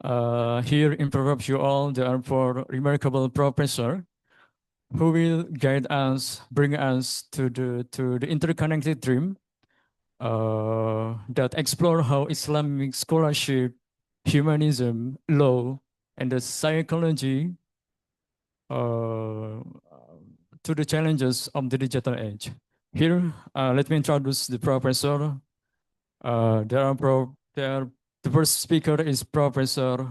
Here in Proverbs you all, there are four remarkable professors who will guide us, bring us to the interconnected dream that explore how Islamic scholarship, humanism, law, and the psychology uh, to the challenges of the digital age. Here, let me introduce the professor. The first speaker is Professor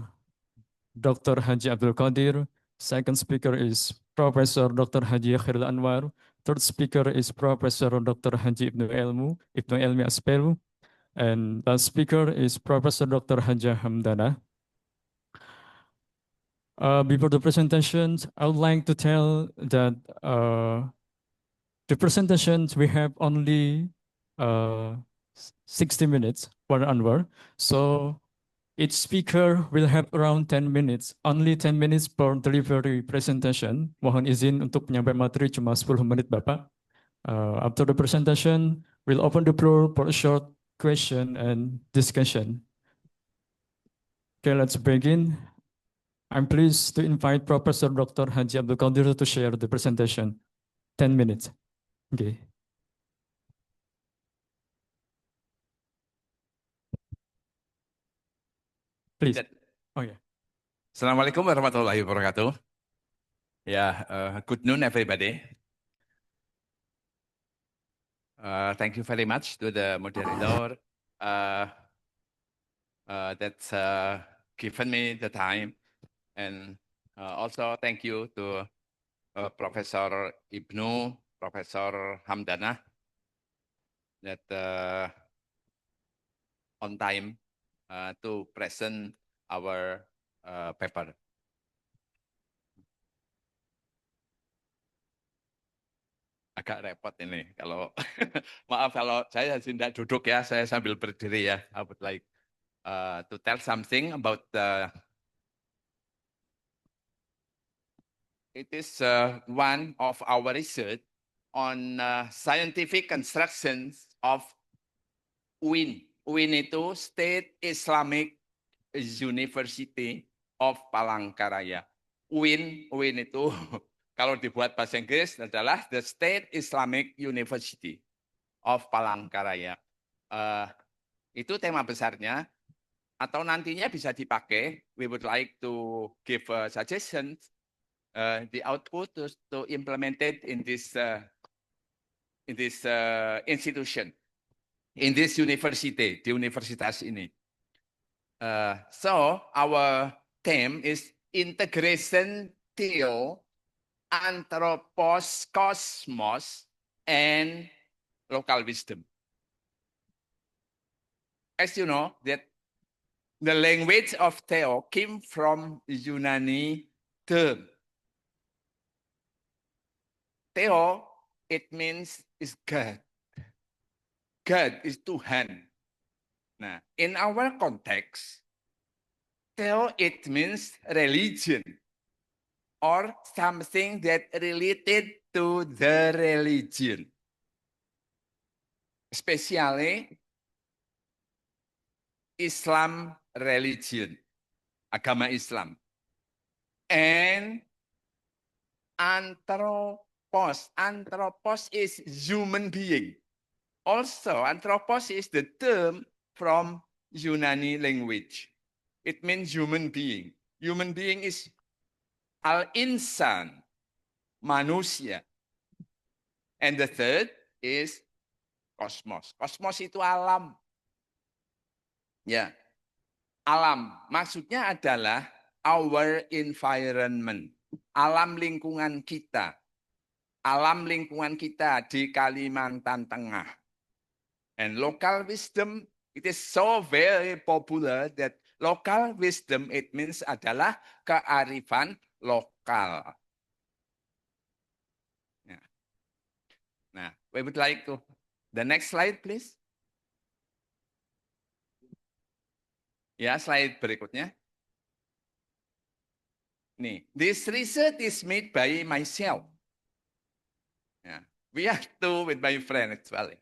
Dr. Haji Abdul Qadir. Second speaker is Professor Dr. Haji Khairul Anwar. Third speaker is Professor Dr. Haji Ibnu Elmi Aspelu. And last speaker is Professor Dr. Haja Hamdana. Before the presentations, I would like to tell that the presentations we have only uh, 60 minutes per hour. So each speaker will have around 10 minutes, only 10 minutes per delivery presentation. Mohon izin untuk penyampaian materi cuma 10 menit Bapak. After the presentation, we'll open the floor for a short question and discussion. Okay, let's begin. I'm pleased to invite Professor Dr. Haji Abdul Qadir to share the presentation. 10 minutes. Okay. Please. Oh yeah. Assalamualaikum warahmatullahi wabarakatuh. Good noon, everybody. Thank you very much to the moderator that's given me the time, and also thank you to Professor Ibnu, Professor Hamdana, that on time to present our paper. Agak repot ini kalau maaf kalau saya tidak duduk ya, saya sambil berdiri ya. I would like to tell something about it is one of our research on scientific constructions of UIN. UIN itu State Islamic University of Palangkaraya. UIN itu kalau dibuat bahasa Inggris adalah the State Islamic University of Palangkaraya. Itu tema besarnya, atau nantinya bisa dipakai. We would like to give suggestions, the output to implement it in this institution, in this university, di universitas ini. So our theme is integration theo, anthropos, cosmos, and local wisdom. As you know, that the language of Theo came from Yunani term. Theo, it means is God. God is Tuhan. Now, in our context, Theo, it means religion, or something that related to the religion, especially Islam religion, agama Islam. And anthropos, anthropos is human being. Also, anthropos is the term from Yunani language. It means human being. Human being is al-insan, manusia. And the third is kosmos. Kosmos itu alam. Ya, alam. Maksudnya adalah our environment. Alam lingkungan kita. Alam lingkungan kita di Kalimantan Tengah. And local wisdom, it is so very popular that local wisdom, it means adalah kearifan lokal. Ya. Nah, we would like to, the next slide please. Ya, slide berikutnya. Nih, this research is made by myself. Yeah. We are two with my friend actually.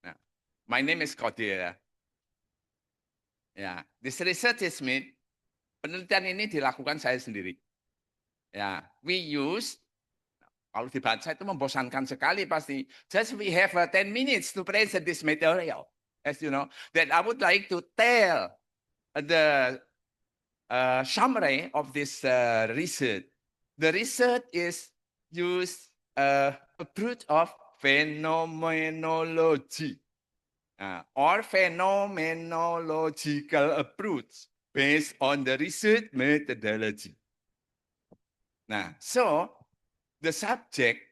Yeah. My name is Qadir. Yeah. This research is made penelitian ini dilakukan saya sendiri. Ya, we use, kalau dibaca itu membosankan sekali pasti. Just we have 10 minutes to present this material. As you know, that I would like to tell the summary of this research. The research is use approach of phenomenology or phenomenological approach based on the research methodology. Nah, so the subject,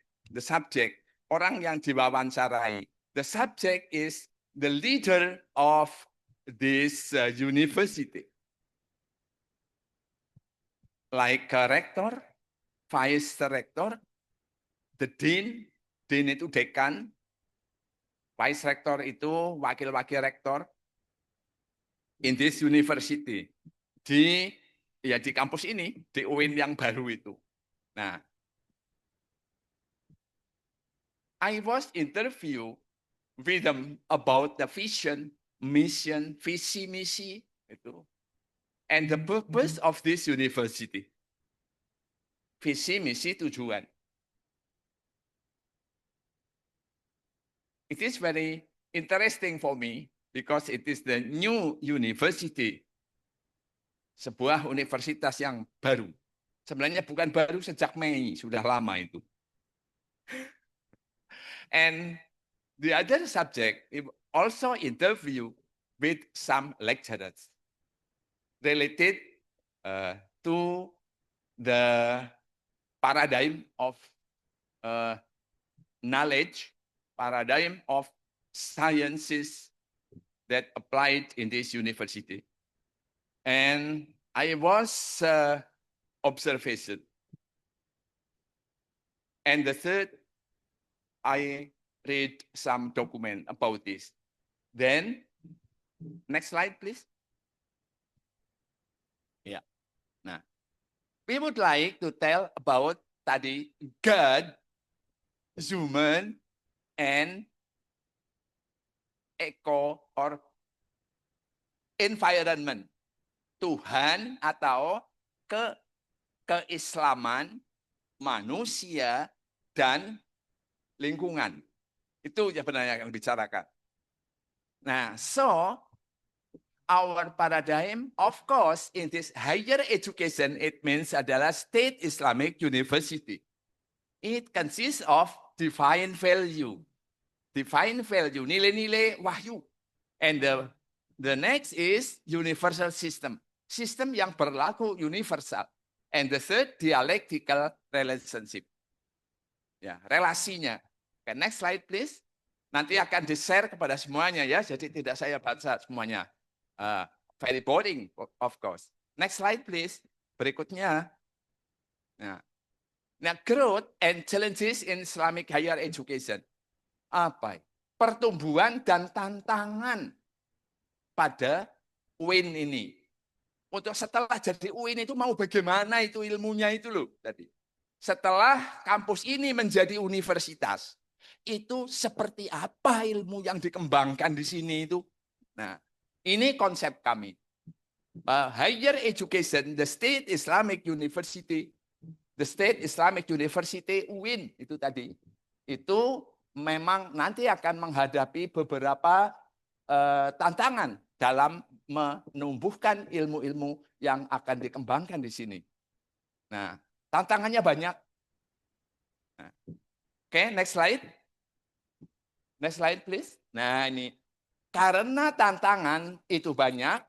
orang yang diwawancarai, the subject is the leader of this university. Like rector, vice rector, the dean itu dekan, vice rector itu wakil-wakil rektor in this university. Di kampus ini, di UIN yang baru itu. Nah, I was interview with them about the vision, mission, visi misi itu, and the purpose of this university. Visi misi tujuan. It is very interesting for me because it is the new university. Sebuah universitas yang baru. Sebenarnya bukan baru sejak Mei, sudah lama itu. And the other subject also interview with some lecturers related to the paradigm of knowledge, paradigm of sciences that applied in this university. And I was observation. And the third, I read some document about this. Then, next slide, please. Yeah. Nah, we would like to tell about tadi God, human, and eco or environment. Tuhan atau keislaman, manusia, dan lingkungan. Itu ya benarnya yang dibicarakan. Nah, so our paradigm, of course, in this higher education, it means adalah State Islamic University. It consists of divine value. Divine value, nilai-nilai wahyu. And the next is universal system. Sistem yang berlaku universal. And the third, dialectical relationship. Ya, relasinya. Okay, next slide, please. Nanti akan di-share kepada semuanya ya, jadi tidak saya baca semuanya. Very boring, of course. Next slide, please. Berikutnya. Nah, growth and challenges in Islamic higher education. Apa? Pertumbuhan dan tantangan pada UIN ini. Untuk setelah jadi UIN itu mau bagaimana itu ilmunya itu loh tadi. Setelah kampus ini menjadi universitas, itu seperti apa ilmu yang dikembangkan di sini itu. Nah, ini konsep kami. Higher education, the State Islamic University, UIN itu tadi. Itu memang nanti akan menghadapi beberapa tantangan dalam menumbuhkan ilmu-ilmu yang akan dikembangkan di sini. Nah, tantangannya banyak. Nah, Oke, next slide. Next slide, please. Nah, ini. Karena tantangan itu banyak,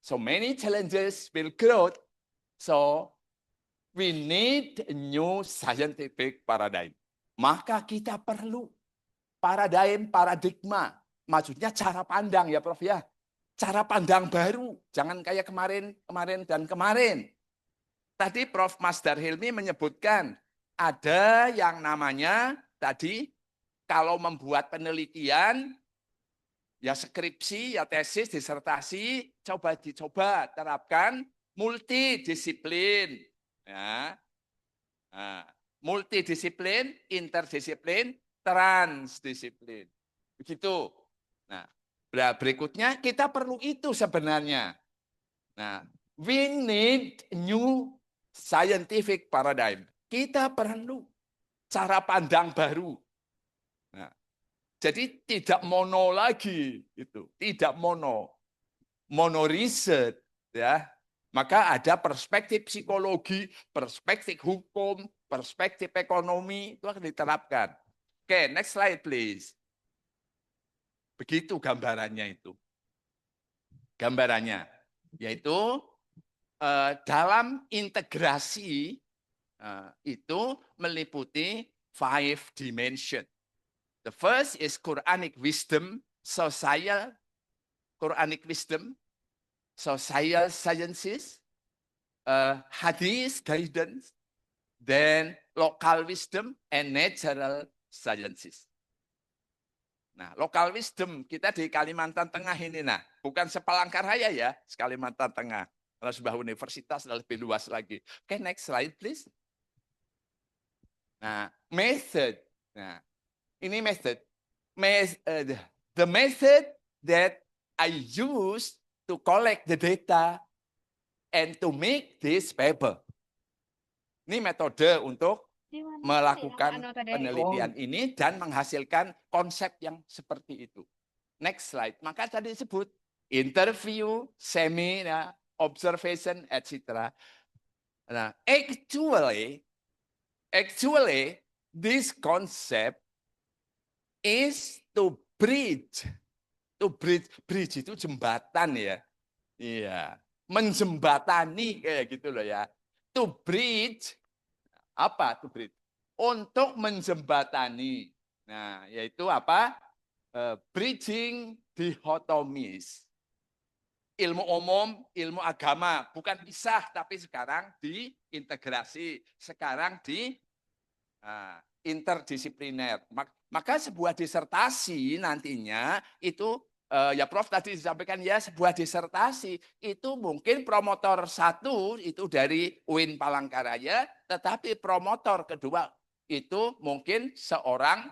so many challenges will grow, so we need a new scientific paradigm. Maka kita perlu paradigma. Maksudnya cara pandang ya Prof ya. Cara pandang baru, jangan kayak kemarin dan kemarin. Tadi Prof. Masdar Hilmi menyebutkan ada yang namanya tadi kalau membuat penelitian, ya skripsi, ya tesis, disertasi, dicoba terapkan multidisiplin. Ya. Nah, multidisiplin, interdisiplin, transdisiplin. Begitu. Nah, berikutnya kita perlu itu sebenarnya. Nah, We need new scientific paradigm. Kita perlu cara pandang baru. Nah, jadi tidak mono lagi, itu tidak mono riset, ya. Maka ada perspektif psikologi, perspektif hukum, perspektif ekonomi itu akan diterapkan. Oke, next slide please. Begitu gambarannya itu. Gambarannya yaitu dalam integrasi itu meliputi 5 dimension. The first is Quranic wisdom, social Quranic wisdom, social sciences, hadith guidance, then local wisdom and natural sciences. Nah, local wisdom kita di Kalimantan Tengah ini, nah, bukan Sepalangkaraya ya, Kalimantan Tengah. Kalau sebuah universitas lebih luas lagi. Oke, next slide please. Nah, method. Nah, ini method. The method that I use to collect the data and to make this paper. Ini metode untuk melakukan penelitian ini dan menghasilkan konsep yang seperti itu. Next slide. Maka tadi disebut interview, seminar, observation, etc. Nah, actually, this concept is to bridge. Bridge itu jembatan ya. Iya, menjembatani kayak gitu loh ya. To bridge, apa to bridge? Untuk menjembatani. Nah, yaitu apa? Bridging dichotomies. Ilmu umum, ilmu agama, bukan pisah, tapi sekarang diintegrasi, sekarang di interdisipliner. Maka sebuah disertasi nantinya itu, ya Prof tadi disampaikan ya, sebuah disertasi itu mungkin promotor satu itu dari UIN Palangkaraya, tetapi promotor kedua itu mungkin seorang,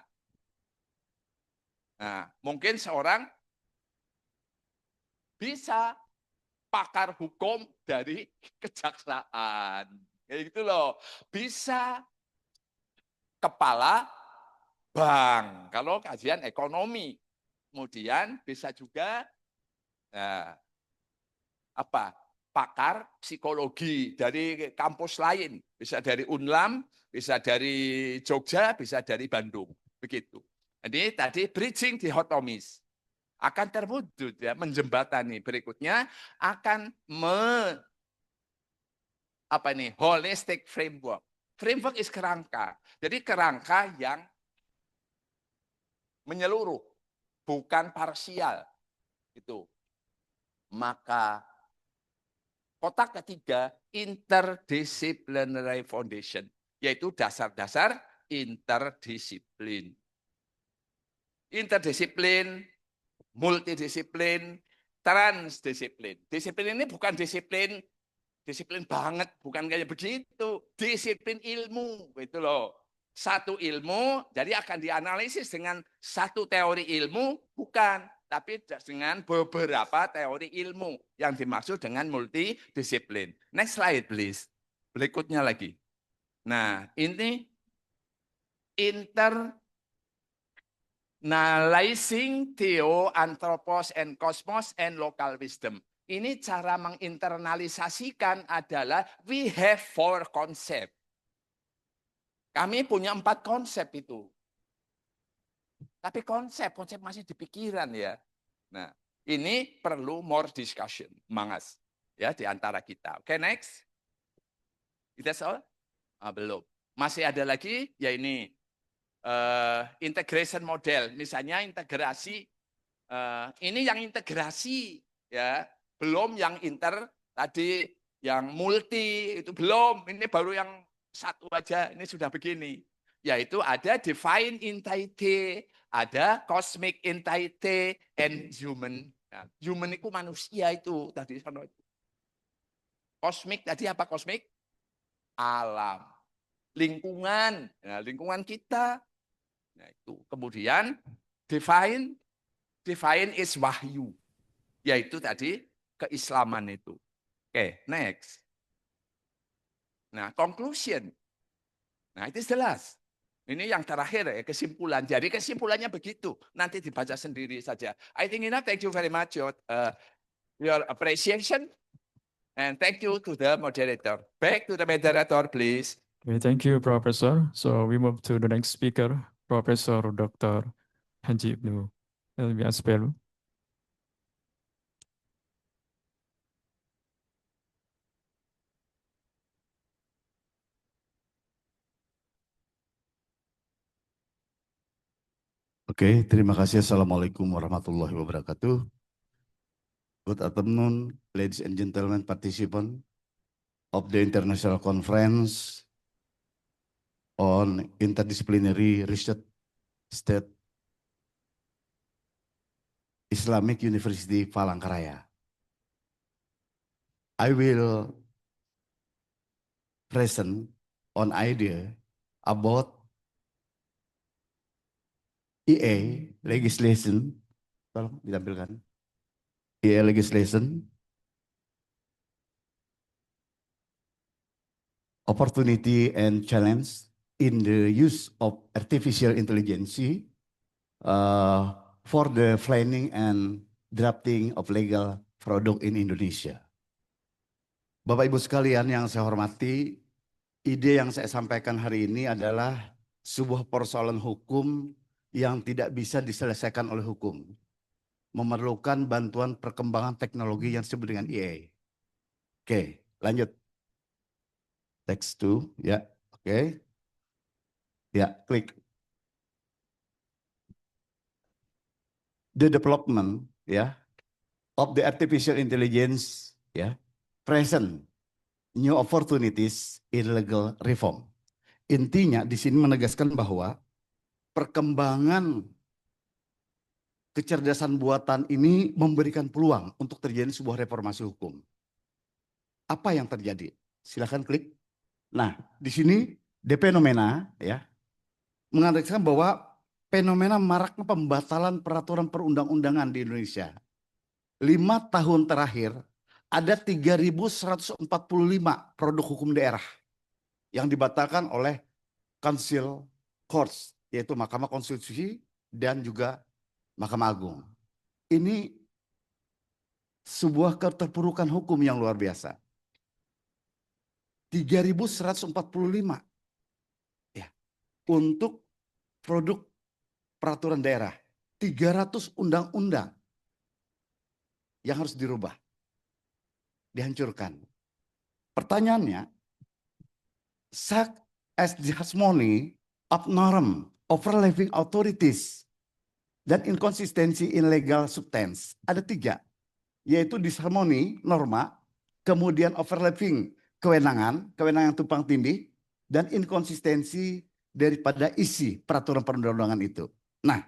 bisa pakar hukum dari kejaksaan. Kayak gitu loh. Bisa kepala bank kalau kajian ekonomi. Kemudian bisa juga pakar psikologi dari kampus lain. Bisa dari Unlam, bisa dari Jogja, bisa dari Bandung. Begitu. Jadi tadi bridging dichotomies. Akan terwujud ya, menjembatani. Berikutnya akan holistic framework. Framework is kerangka. Jadi kerangka yang menyeluruh, bukan parsial. Itu. Maka kotak ketiga interdisciplinary foundation, yaitu dasar-dasar interdisiplin. Interdisiplin, multidisiplin, transdisiplin. Disiplin ini bukan disiplin banget, bukan kayak begitu. Disiplin ilmu, gitu loh. Satu ilmu, jadi akan dianalisis dengan satu teori ilmu, bukan. Tapi dengan beberapa teori ilmu yang dimaksud dengan multidisiplin. Next slide, please. Berikutnya lagi. Nah, ini Analyzing Theo, Anthropos, and Cosmos, and Local Wisdom. Ini cara menginternalisasikan adalah we have 4 konsep. Kami punya 4 konsep itu. Tapi konsep masih di pikiran ya. Nah, ini perlu more discussion, Mangas, ya di antara kita. Oke, next. That's all? Belum. Masih ada lagi, ya ini. Integration model, misalnya integrasi, ini yang integrasi ya, belum yang tadi yang multi itu belum, ini baru yang satu aja, ini sudah begini, yaitu ada divine entity, ada cosmic entity, and human. Nah, human itu manusia itu tadi. Cosmic tadi apa cosmic? Alam, lingkungan, nah, lingkungan kita. Nah, itu. Kemudian divine is wahyu, yaitu tadi keislaman itu. Oke, next. Nah, conclusion. Nah, itu jelas. Ini yang terakhir ya, kesimpulan. Jadi kesimpulannya begitu. Nanti dibaca sendiri saja. I think enough. Thank you very much your appreciation. And thank you to the moderator. Back to the moderator, please. Okay, thank you, Professor. So we move to the next speaker, Professor Dr. Haji Ibnu Ilyas Pelu. Oke, terima kasih. Assalamualaikum warahmatullahi wabarakatuh. Good afternoon, ladies and gentlemen, participants of the International Conference on Interdisciplinary Research State Islamic University Palangkaraya. I will present on idea about EA legislation. Tolong ditampilkan. EA legislation, opportunity and challenge in the use of artificial intelligence for the planning and drafting of legal product in Indonesia. Bapak Ibu sekalian yang saya hormati, ide yang saya sampaikan hari ini adalah sebuah persoalan hukum yang tidak bisa diselesaikan oleh hukum. Memerlukan bantuan perkembangan teknologi yang disebut dengan EA. Oke, lanjut. Text 2, ya, oke. Ya, klik. The development, ya, of the artificial intelligence, ya, present new opportunities in legal reform. Intinya di sini menegaskan bahwa perkembangan kecerdasan buatan ini memberikan peluang untuk terjadi sebuah reformasi hukum. Apa yang terjadi? Silakan klik. Nah, di sini the fenomena ya mengatakan bahwa fenomena maraknya pembatalan peraturan perundang-undangan di Indonesia. 5 tahun terakhir ada 3.145 produk hukum daerah yang dibatalkan oleh Council Courts, yaitu Mahkamah Konstitusi dan juga Mahkamah Agung. Ini sebuah keterpurukan hukum yang luar biasa. 3.145 ya, untuk produk peraturan daerah. 300 undang-undang yang harus dirubah, dihancurkan. Pertanyaannya, such as the harmony of norm, overlapping authorities, dan inkonsistensi in legal substance. Ada 3, yaitu disharmoni norma, kemudian overlapping kewenangan yang tumpang tindih, dan inkonsistensi daripada isi peraturan perundang-undangan itu. Nah,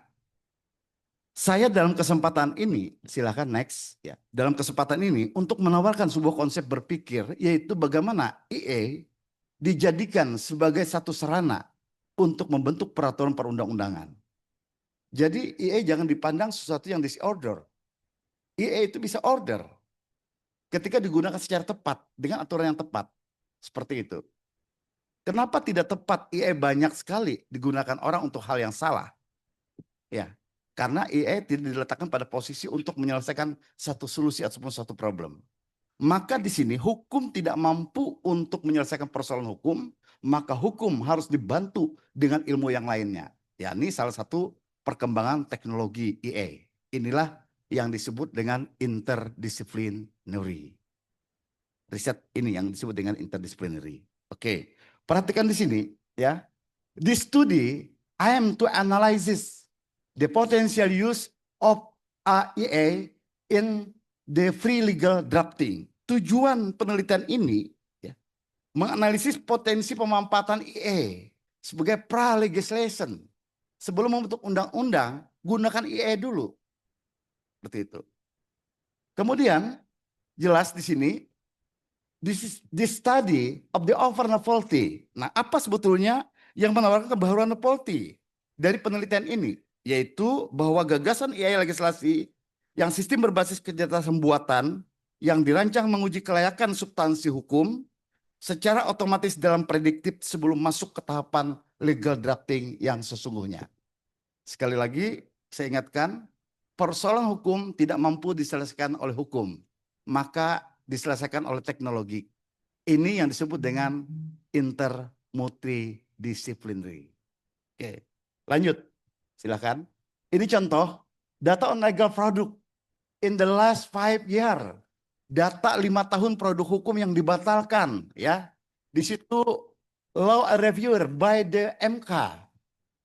saya dalam kesempatan ini, silakan next ya. Dalam kesempatan ini untuk menawarkan sebuah konsep berpikir, yaitu bagaimana EA dijadikan sebagai satu sarana untuk membentuk peraturan perundang-undangan. Jadi EA jangan dipandang sesuatu yang disorder. EA itu bisa order ketika digunakan secara tepat dengan aturan yang tepat. Seperti itu. Kenapa tidak tepat EA banyak sekali digunakan orang untuk hal yang salah? Ya, karena EA tidak diletakkan pada posisi untuk menyelesaikan satu solusi ataupun satu problem. Maka di sini hukum tidak mampu untuk menyelesaikan persoalan hukum, maka hukum harus dibantu dengan ilmu yang lainnya. Ya, ini salah satu perkembangan teknologi EA. Inilah yang disebut dengan interdisciplinary. Riset ini yang disebut dengan interdisciplinary. Oke, perhatikan di sini ya. This study I am to analyze the potential use of EA in the free legal drafting. Tujuan penelitian ini ya, menganalisis potensi pemanfaatan EA sebagai pra-legislation. Sebelum membentuk undang-undang, gunakan EA dulu. Seperti itu. Kemudian jelas di sini this study of the offer novelty. Nah, apa sebetulnya yang menawarkan kebaruan novelty dari penelitian ini? Yaitu bahwa gagasan EA legislasi yang sistem berbasis kecerdasan buatan yang dirancang menguji kelayakan substansi hukum secara otomatis dalam prediktif sebelum masuk ke tahapan legal drafting yang sesungguhnya. Sekali lagi, saya ingatkan, persoalan hukum tidak mampu diselesaikan oleh hukum, maka diselesaikan oleh teknologi. Ini yang disebut dengan intermultidisciplinary. Oke, lanjut. Silakan. Ini contoh data on legal product in the last 5 years. Data 5 tahun produk hukum yang dibatalkan, ya. Di situ law reviewer by the MK,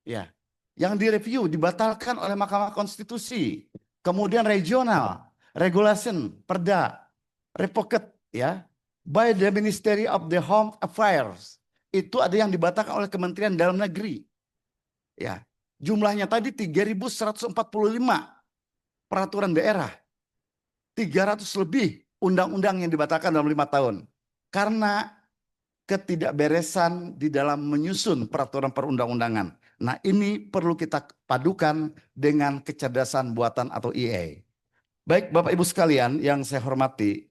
ya. Yang direview dibatalkan oleh Mahkamah Konstitusi. Kemudian regional, regulation, perda, revoked, ya, by the Ministry of the Home Affairs. Itu ada yang dibatalkan oleh Kementerian Dalam Negeri. Ya, jumlahnya tadi 3.145 peraturan daerah. 300 lebih undang-undang yang dibatalkan dalam 5 tahun. Karena ketidakberesan di dalam menyusun peraturan perundang-undangan. Nah, ini perlu kita padukan dengan kecerdasan buatan atau EA. Baik, Bapak Ibu sekalian yang saya hormati,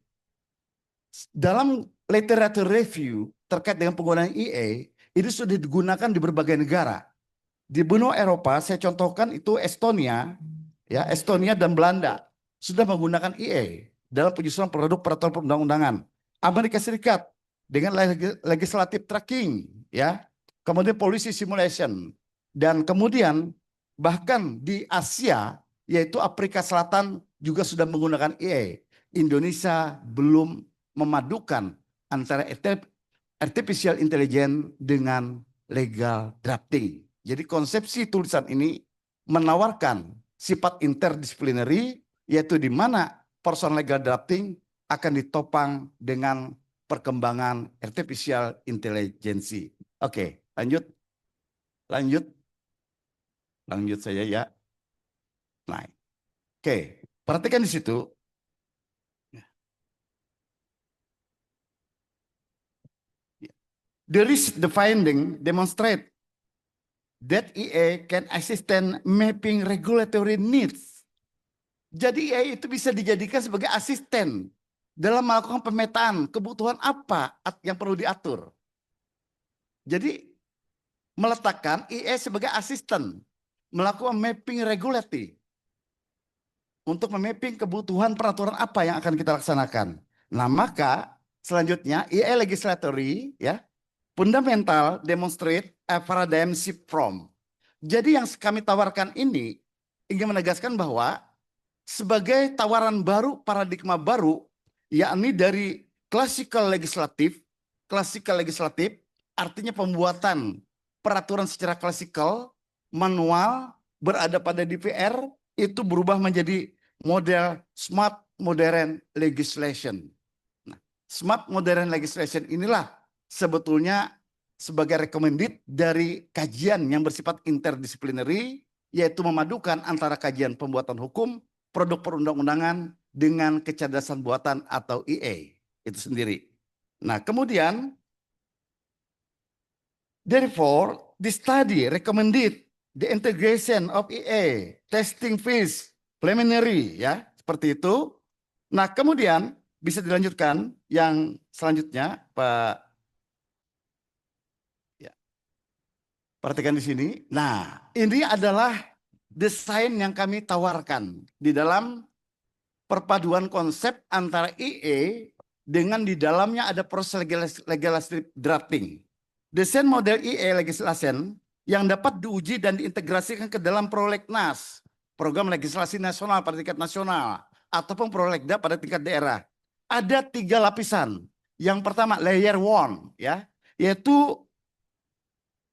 dalam literature review terkait dengan penggunaan EA, ini sudah digunakan di berbagai negara. Di benua Eropa, saya contohkan itu Estonia, ya, Estonia dan Belanda sudah menggunakan EA dalam penyusunan produk peraturan perundang-undangan. Amerika Serikat dengan legislative tracking, ya, kemudian policy simulation, dan kemudian bahkan di Asia, yaitu Afrika Selatan juga sudah menggunakan EA. Indonesia belum memadukan antara artificial intelligence dengan legal drafting. Jadi konsepsi tulisan ini menawarkan sifat interdisciplinary, yaitu di mana persoalan legal drafting akan ditopang dengan perkembangan artificial intelligence. Oke, lanjut. Lanjut saja ya. Nah, oke, perhatikan di situ. The finding demonstrate that EA can assist in mapping regulatory needs. Jadi EA itu bisa dijadikan sebagai asisten dalam melakukan pemetaan kebutuhan apa yang perlu diatur. Jadi meletakkan EA sebagai asisten melakukan mapping regulatory untuk memapping kebutuhan peraturan apa yang akan kita laksanakan. Nah, maka selanjutnya EA legislatory, ya, fundamental demonstrate a paradigm shift from. Jadi yang kami tawarkan ini ingin menegaskan bahwa sebagai tawaran baru, paradigma baru, yakni dari classical legislatif artinya pembuatan peraturan secara klasikal, manual, berada pada DPR, itu berubah menjadi model smart modern legislation. Nah, smart modern legislation inilah sebetulnya sebagai recommended dari kajian yang bersifat interdisciplinary, yaitu memadukan antara kajian pembuatan hukum, produk perundang-undangan dengan kecerdasan buatan atau EA itu sendiri. Nah, kemudian therefore the study recommended the integration of EA, testing phase, preliminary, ya, seperti itu. Nah, kemudian bisa dilanjutkan yang selanjutnya, Pak. Ya. Perhatikan di sini. Nah, ini adalah desain yang kami tawarkan di dalam perpaduan konsep antara EA dengan di dalamnya ada proses legislative drafting. Desain model EA legislation yang dapat diuji dan diintegrasikan ke dalam prolegnas, program legislasi nasional pada tingkat nasional, ataupun prolegda pada tingkat daerah. Ada 3 lapisan. Yang pertama layer 1, ya, yaitu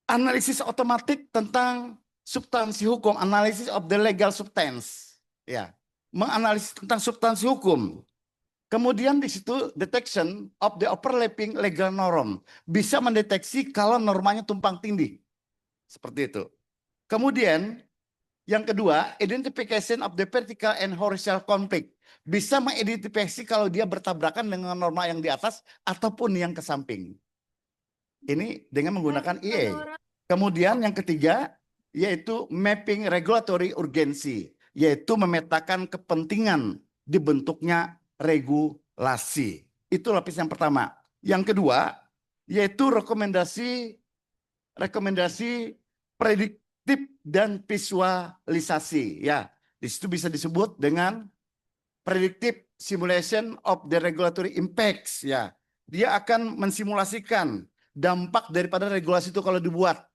analisis otomatik tentang substansi hukum, analisis of the legal substance, ya, menganalisis tentang substansi hukum. Kemudian di situ detection of the overlapping legal norm, bisa mendeteksi kalau normanya tumpang tindih, seperti itu. Kemudian yang kedua, identification of the vertical and horizontal conflict, bisa mengidentifikasi kalau dia bertabrakan dengan norma yang di atas ataupun yang ke samping. Ini dengan menggunakan EA. Kemudian yang ketiga, yaitu mapping regulatory urgency, yaitu memetakan kepentingan dibentuknya regu simulasi. Itu lapis yang pertama. Yang kedua, yaitu rekomendasi prediktif dan visualisasi. Ya, di situ bisa disebut dengan predictive simulation of the regulatory impacts. Ya, dia akan mensimulasikan dampak daripada regulasi itu kalau dibuat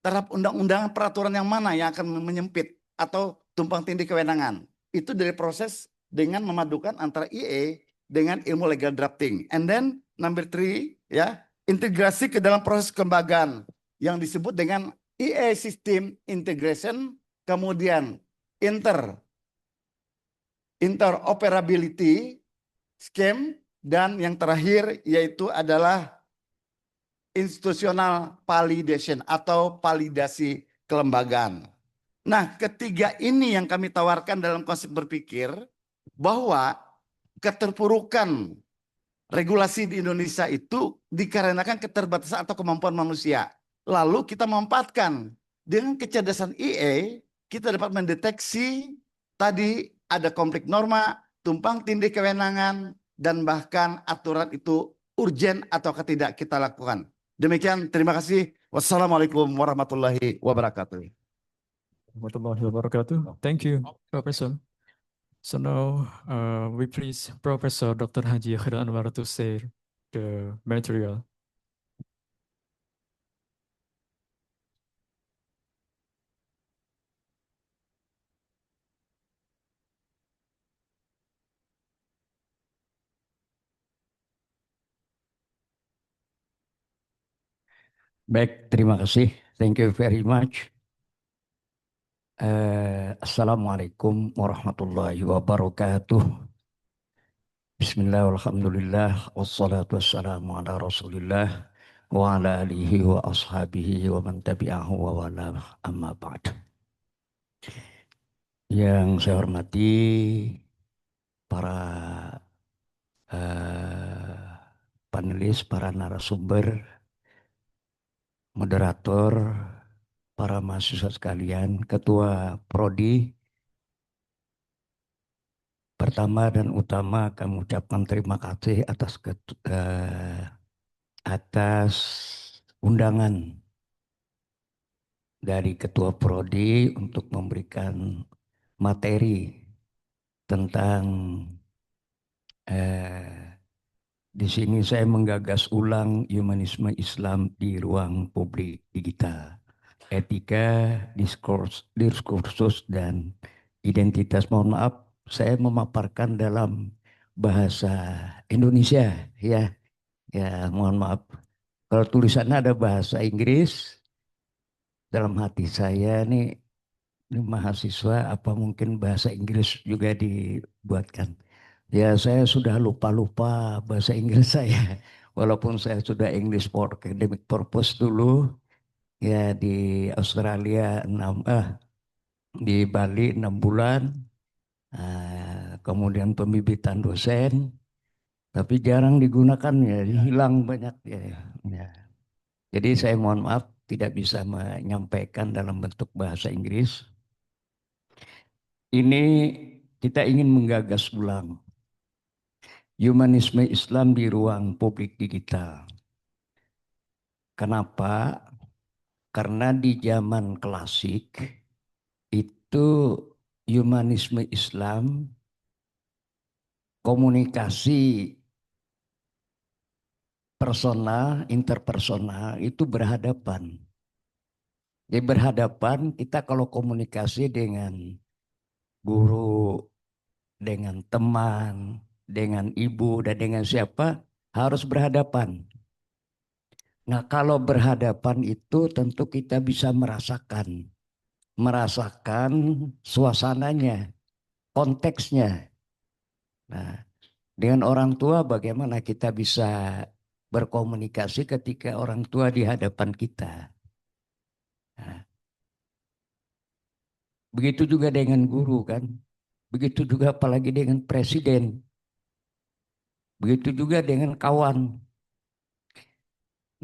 terhadap undang-undang peraturan yang mana yang akan menyempit atau tumpang tindih kewenangan. Itu dari proses dengan memadukan antara IE dengan ilmu legal drafting. And then number 3, ya, integrasi ke dalam proses kelembagaan yang disebut dengan IE system integration, kemudian interoperability scheme, dan yang terakhir yaitu adalah institutional validation atau validasi kelembagaan. Nah, ketiga ini yang kami tawarkan dalam konsep berpikir bahwa keterpurukan regulasi di Indonesia itu dikarenakan keterbatasan atau kemampuan manusia. Lalu kita memanfaatkan dengan kecerdasan IE, kita dapat mendeteksi tadi ada konflik norma, tumpang tindih kewenangan, dan bahkan aturan itu urgen atau tidak kita lakukan. Demikian, terima kasih. Wassalamualaikum warahmatullahi wabarakatuh. Warahmatullahi wabarakatuh. Thank you, Professor. So now we please Professor Dr. Haji Khairul Anwar to share the material. Baik, terima kasih. Thank you very much. Assalamualaikum warahmatullahi wabarakatuh. Bismillah, alhamdulillah, wassalatu wassalamu ala rasulillah, wa ala alihi wa ashabihi wa man tabi'ahu wa wala amma ba'd. Yang saya hormati para panelis, para narasumber, moderator, para mahasiswa sekalian, ketua prodi, pertama dan utama kami ucapkan terima kasih atas undangan dari ketua prodi untuk memberikan materi tentang di sini saya menggagas ulang humanisme Islam di ruang publik digital, etika, diskursus, dan identitas. Mohon maaf, saya memaparkan dalam bahasa Indonesia, ya. Ya, mohon maaf. Kalau tulisannya ada bahasa Inggris, dalam hati saya ini mahasiswa, apa mungkin bahasa Inggris juga dibuatkan. Ya, saya sudah lupa-lupa bahasa Inggris saya. Walaupun saya sudah English for academic purpose dulu, ya di Australia di Bali 6 bulan, kemudian pembibitan dosen, tapi jarang digunakan, ya hilang banyak ya. Jadi saya mohon maaf tidak bisa menyampaikan dalam bentuk bahasa Inggris. Ini kita ingin menggagas ulang humanisme Islam di ruang publik digital. Kenapa? Karena di zaman klasik itu humanisme Islam, komunikasi personal, interpersonal itu berhadapan. Jadi berhadapan kita kalau komunikasi dengan guru, dengan teman, dengan ibu, dan dengan siapa harus berhadapan. Nah, kalau berhadapan itu tentu kita bisa merasakan suasananya, konteksnya. Nah, dengan orang tua bagaimana kita bisa berkomunikasi ketika orang tua di hadapan kita. Nah, begitu juga dengan guru kan. Begitu juga apalagi dengan presiden. Begitu juga dengan kawan.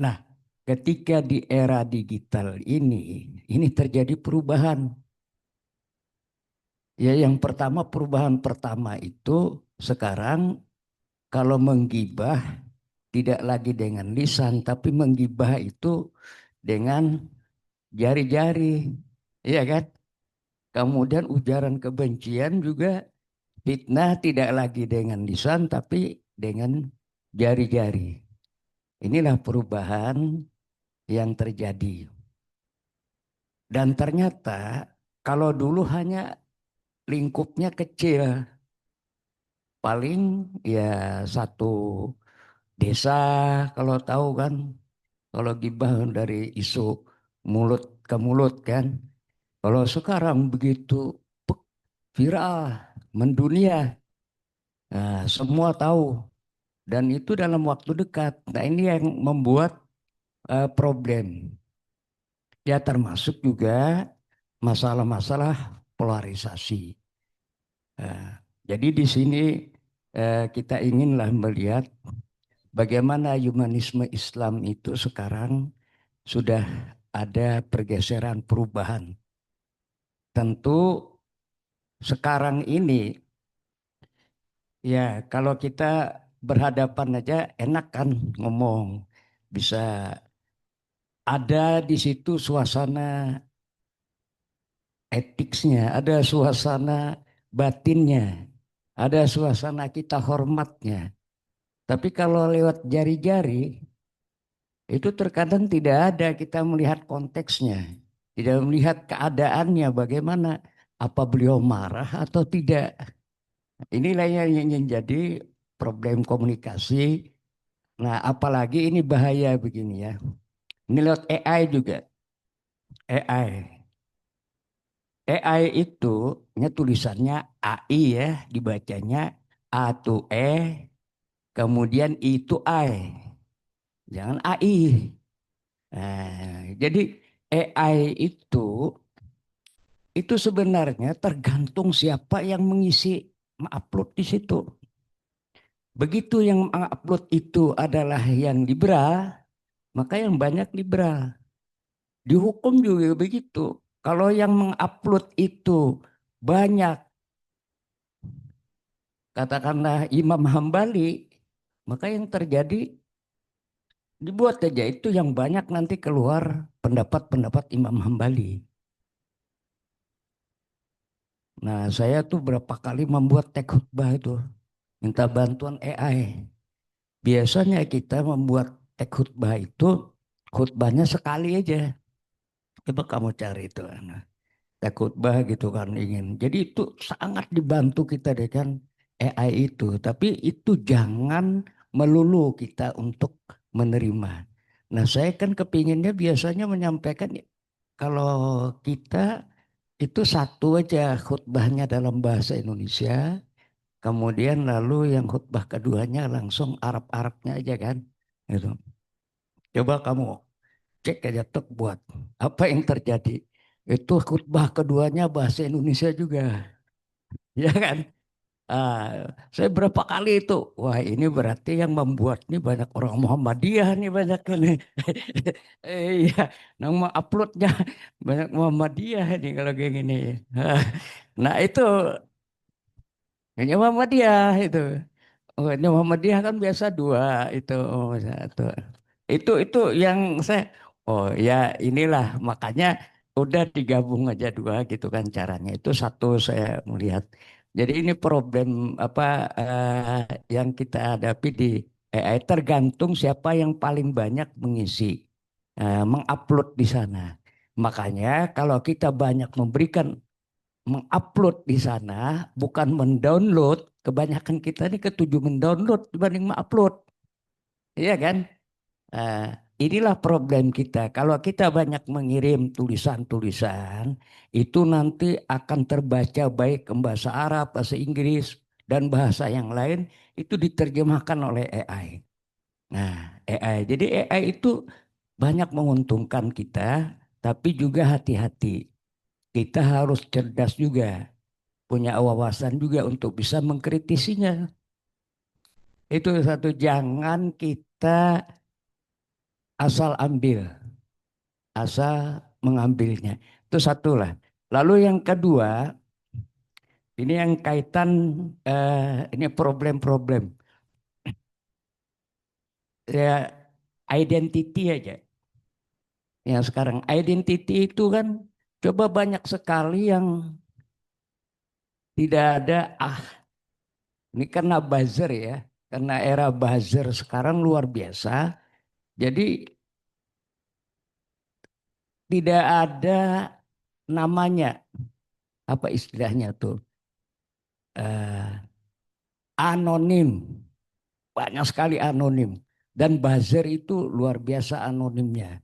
Nah, ketika di era digital ini terjadi perubahan. Ya, yang pertama, perubahan pertama itu sekarang kalau menggibah tidak lagi dengan lisan, tapi menggibah itu dengan jari-jari, iya kan? Kemudian ujaran kebencian juga fitnah tidak lagi dengan lisan, tapi dengan jari-jari. Inilah perubahan yang terjadi. Dan ternyata kalau dulu hanya lingkupnya kecil, paling ya satu desa kalau tahu kan, kalau gibah dari isu mulut ke mulut kan. Kalau sekarang begitu viral, mendunia, nah, semua tahu dan itu dalam waktu dekat. Nah ini yang membuat problem. Ya termasuk juga masalah-masalah polarisasi. Jadi di sini kita inginlah melihat bagaimana humanisme Islam itu sekarang sudah ada pergeseran perubahan. Tentu sekarang ini ya kalau kita berhadapan aja enak kan ngomong. Bisa ada di situ suasana etiknya, ada suasana batinnya, ada suasana kita hormatnya. Tapi kalau lewat jari-jari, itu terkadang tidak ada kita melihat konteksnya. Tidak melihat keadaannya bagaimana. Apa beliau marah atau tidak. Inilah yang jadi problem komunikasi. Nah apalagi ini bahaya begini ya. Ini lewat AI juga. AI. AI itu tulisannya AI ya, dibacanya A to E, kemudian I to I. Jangan AI. Nah, jadi AI itu sebenarnya tergantung siapa yang mengisi mengupload di situ. Begitu yang mengupload itu adalah yang liberal, maka yang banyak liberal. Di hukum juga begitu. Kalau yang mengupload itu banyak, katakanlah Imam Hambali, maka yang terjadi dibuat aja itu yang banyak nanti keluar pendapat-pendapat Imam Hambali. Nah, saya tuh berapa kali membuat teks khutbah itu, minta bantuan AI. Biasanya kita membuat teks khutbah itu khutbahnya sekali aja. Coba kamu cari itu. Nah, teks khutbah gitu kan ingin. Jadi itu sangat dibantu kita dengan AI itu. Tapi itu jangan melulu kita untuk menerima. Nah, saya kan kepinginnya biasanya menyampaikan kalau kita itu satu aja khutbahnya dalam bahasa Indonesia, kemudian lalu yang khutbah keduanya langsung Arab-Arabnya aja kan. Gitu. Coba kamu cek aja tuh buat apa yang terjadi. Itu khutbah keduanya bahasa Indonesia juga. Ya kan? Saya berapa kali itu, wah ini berarti yang membuat ini banyak orang Muhammadiyah nih banyak nih. Iya, nama uploadnya banyak Muhammadiyah nih kalau kayak gini. Nah itu hanya Muhammadiyah itu. Oh, ini Muhammadiyah kan biasa dua itu. Oh, satu. Itu yang saya oh ya inilah makanya udah digabung aja dua gitu kan caranya. Itu satu saya melihat. Jadi ini problem apa yang kita hadapi di AI tergantung siapa yang paling banyak mengisi mengupload di sana. Makanya kalau kita banyak memberikan mengupload di sana bukan mendownload. Kebanyakan kita ini ketujuh mendownload dibanding mengupload. Iya kan? Nah, inilah problem kita. Kalau kita banyak mengirim tulisan-tulisan, itu nanti akan terbaca baik ke bahasa Arab, bahasa Inggris, dan bahasa yang lain itu diterjemahkan oleh AI. Nah, AI. Jadi AI itu banyak menguntungkan kita, tapi juga hati-hati. Kita harus cerdas juga, punya wawasan juga untuk bisa mengkritisinya. Itu satu, jangan kita asal ambil, asal mengambilnya. Itu satu lah. Lalu yang kedua, ini yang kaitan ini problem-problem. ya identity aja. Ya sekarang identity itu kan coba banyak sekali yang tidak ada ini karena buzzer ya. Karena era buzzer sekarang luar biasa. Jadi tidak ada namanya apa istilahnya tuh anonim. Banyak sekali anonim. Dan buzzer itu luar biasa anonimnya.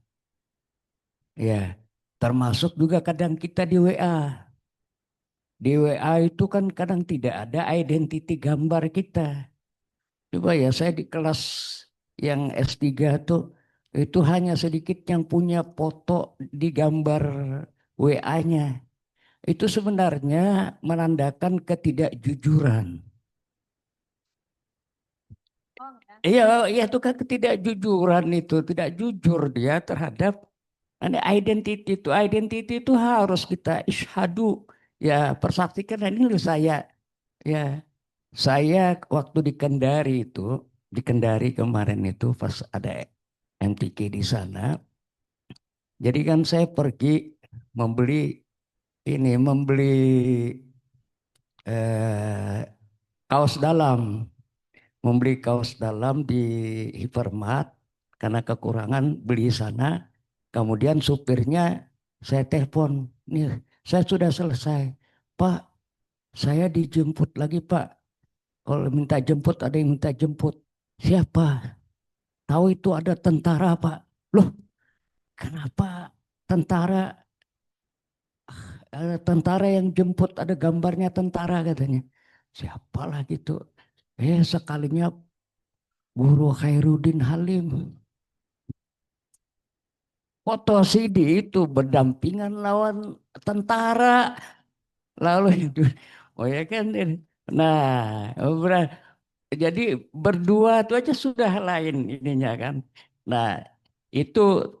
Ya, termasuk juga kadang kita di WA. Di WA itu kan kadang tidak ada identity gambar kita. Coba ya saya di kelas yang S3 tuh itu hanya sedikit yang punya foto di gambar WA-nya. Itu sebenarnya menandakan ketidakjujuran. Iya, iya itu kan ketidakjujuran itu, tidak jujur dia terhadap identity itu harus kita isyhadu ya persaksikan ini loh saya ya saya waktu di Kendari kemarin itu pas ada MTQ di sana jadi kan saya pergi membeli membeli eh, kaos dalam di Hypermart karena kekurangan beli sana. Kemudian supirnya saya telepon, nih saya sudah selesai. Pak, saya dijemput lagi Pak. Kalau minta jemput ada yang minta jemput. Siapa? Tahu itu ada tentara Pak. Loh, kenapa tentara? Ada tentara yang jemput ada gambarnya tentara katanya. Siapa lagi tuh? Sekalinya Guru Khairuddin Halim. Foto CD itu berdampingan lawan tentara. Lalu itu, oh ya kan. Nah, jadi berdua itu aja sudah lain ininya kan. Nah, itu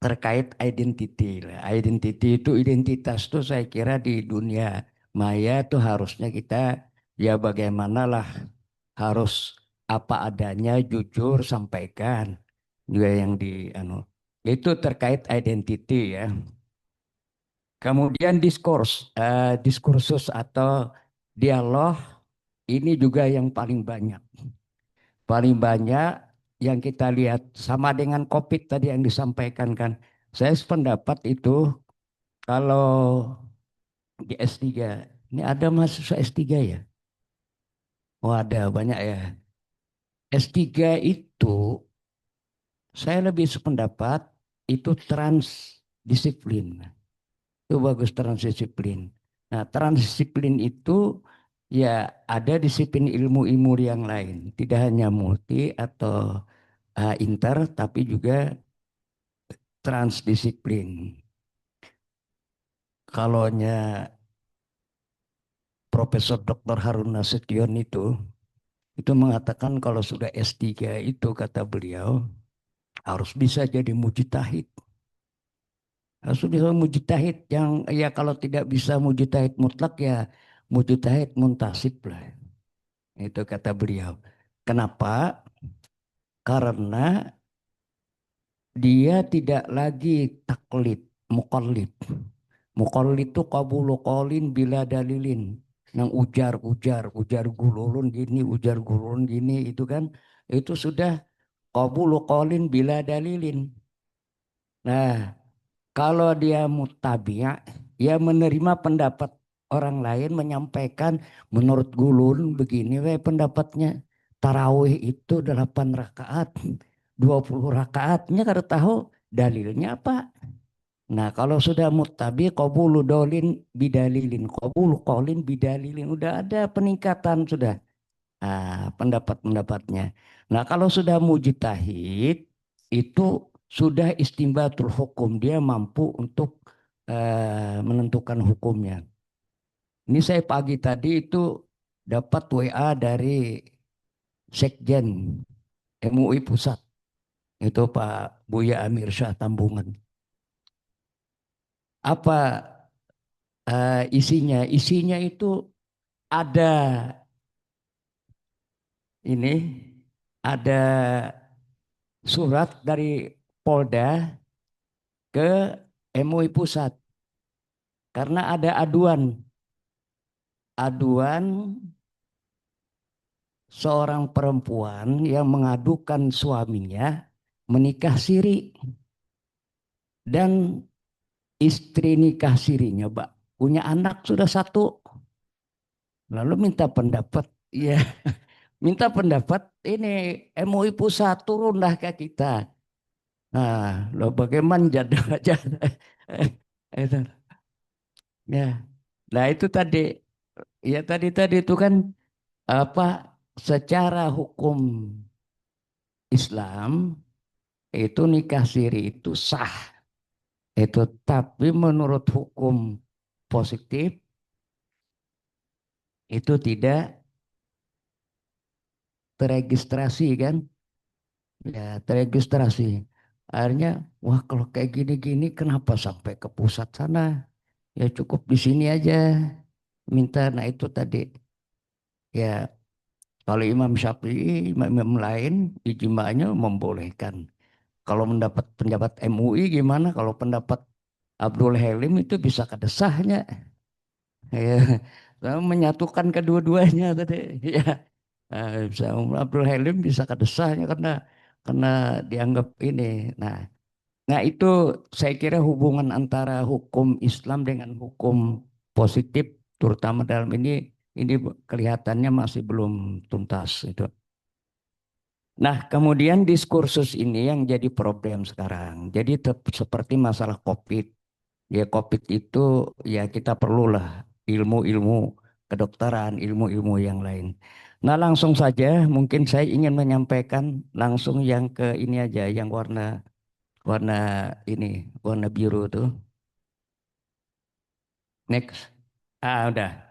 terkait identity. Identity itu identitas tuh saya kira di dunia maya tuh harusnya kita ya bagaimanalah harus apa adanya jujur sampaikan juga yang di itu terkait identity ya. Kemudian diskursus atau dialog ini juga yang paling banyak. Paling banyak yang kita lihat sama dengan COVID tadi yang disampaikan kan. Saya sependapat itu kalau di S3, ini ada mahasiswa S3 ya? Oh ada banyak ya. S3 itu saya lebih sependapat itu transdisiplin. Itu bagus transdisiplin. Nah, transdisiplin itu ya ada disiplin ilmu-ilmu yang lain, tidak hanya multi atau inter, tapi juga transdisiplin. Kalaunya Profesor Dr. Harun Nasution itu mengatakan kalau sudah S3 itu kata beliau harus bisa jadi mujtahid. Harus bisa mujtahid yang ya kalau tidak bisa mujtahid mutlak ya mujtahid muntasib lah. Itu kata beliau. Kenapa? Karena dia tidak lagi taklid, mukallid. Mukallid itu qabulu qaulin bila dalilin. Yang ujar gululun gini, ujar gululun gini itu kan. Itu sudah qabulu qaulin bila dalilin. Nah, kalau dia mutabi' ya menerima pendapat orang lain menyampaikan menurut Gulun begini pendapatnya tarawih itu 8 rakaat 20 rakaatnya kada tahu dalilnya apa. Nah kalau sudah mutabi qabulu dolin bidalilin qabulu qaulin bidalilin udah ada peningkatan sudah pendapat-pendapatnya. Nah kalau sudah mujtahid itu sudah istimbatul hukum dia mampu untuk menentukan hukumnya. Ini saya pagi tadi itu dapat WA dari Sekjen MUI Pusat itu Pak Buya Amir Syah Tambungan. Apa isinya? Isinya itu ada ini ada surat dari Polda ke MUI Pusat karena ada aduan seorang perempuan yang mengadukan suaminya menikah siri dan istri nikah sirinya, Pak, punya anak sudah satu. Lalu minta pendapat, ya, minta pendapat ini MUI Pusat turunlah ke kita. Nah, lo bagaimana jadwal itu, ya. Nah itu tadi, ya tadi itu kan apa? Secara hukum Islam itu nikah siri itu sah. Itu tapi menurut hukum positif itu tidak teregistrasi kan? Ya, teregistrasi. Akhirnya, wah kalau kayak gini-gini kenapa sampai ke pusat sana? Ya cukup di sini aja minta. Nah itu tadi ya kalau Imam Syafi'i, imam lain ijma'nya membolehkan. Kalau mendapat pendapat MUI gimana? Kalau pendapat Abdul Halim itu bisa kedesahnya. Ya, menyatukan kedua-duanya tadi. Ya, bisa Abdul Halim bisa kedesahnya karena dianggap ini. Nah itu saya kira hubungan antara hukum Islam dengan hukum positif, terutama dalam ini kelihatannya masih belum tuntas itu. Nah, kemudian diskursus ini yang jadi problem sekarang. Jadi seperti masalah COVID. Ya COVID itu ya kita perlulah ilmu-ilmu kedokteran, ilmu-ilmu yang lain. Nah, langsung saja mungkin saya ingin menyampaikan langsung yang ke ini aja, yang warna warna ini, warna biru tuh. Next. Udah.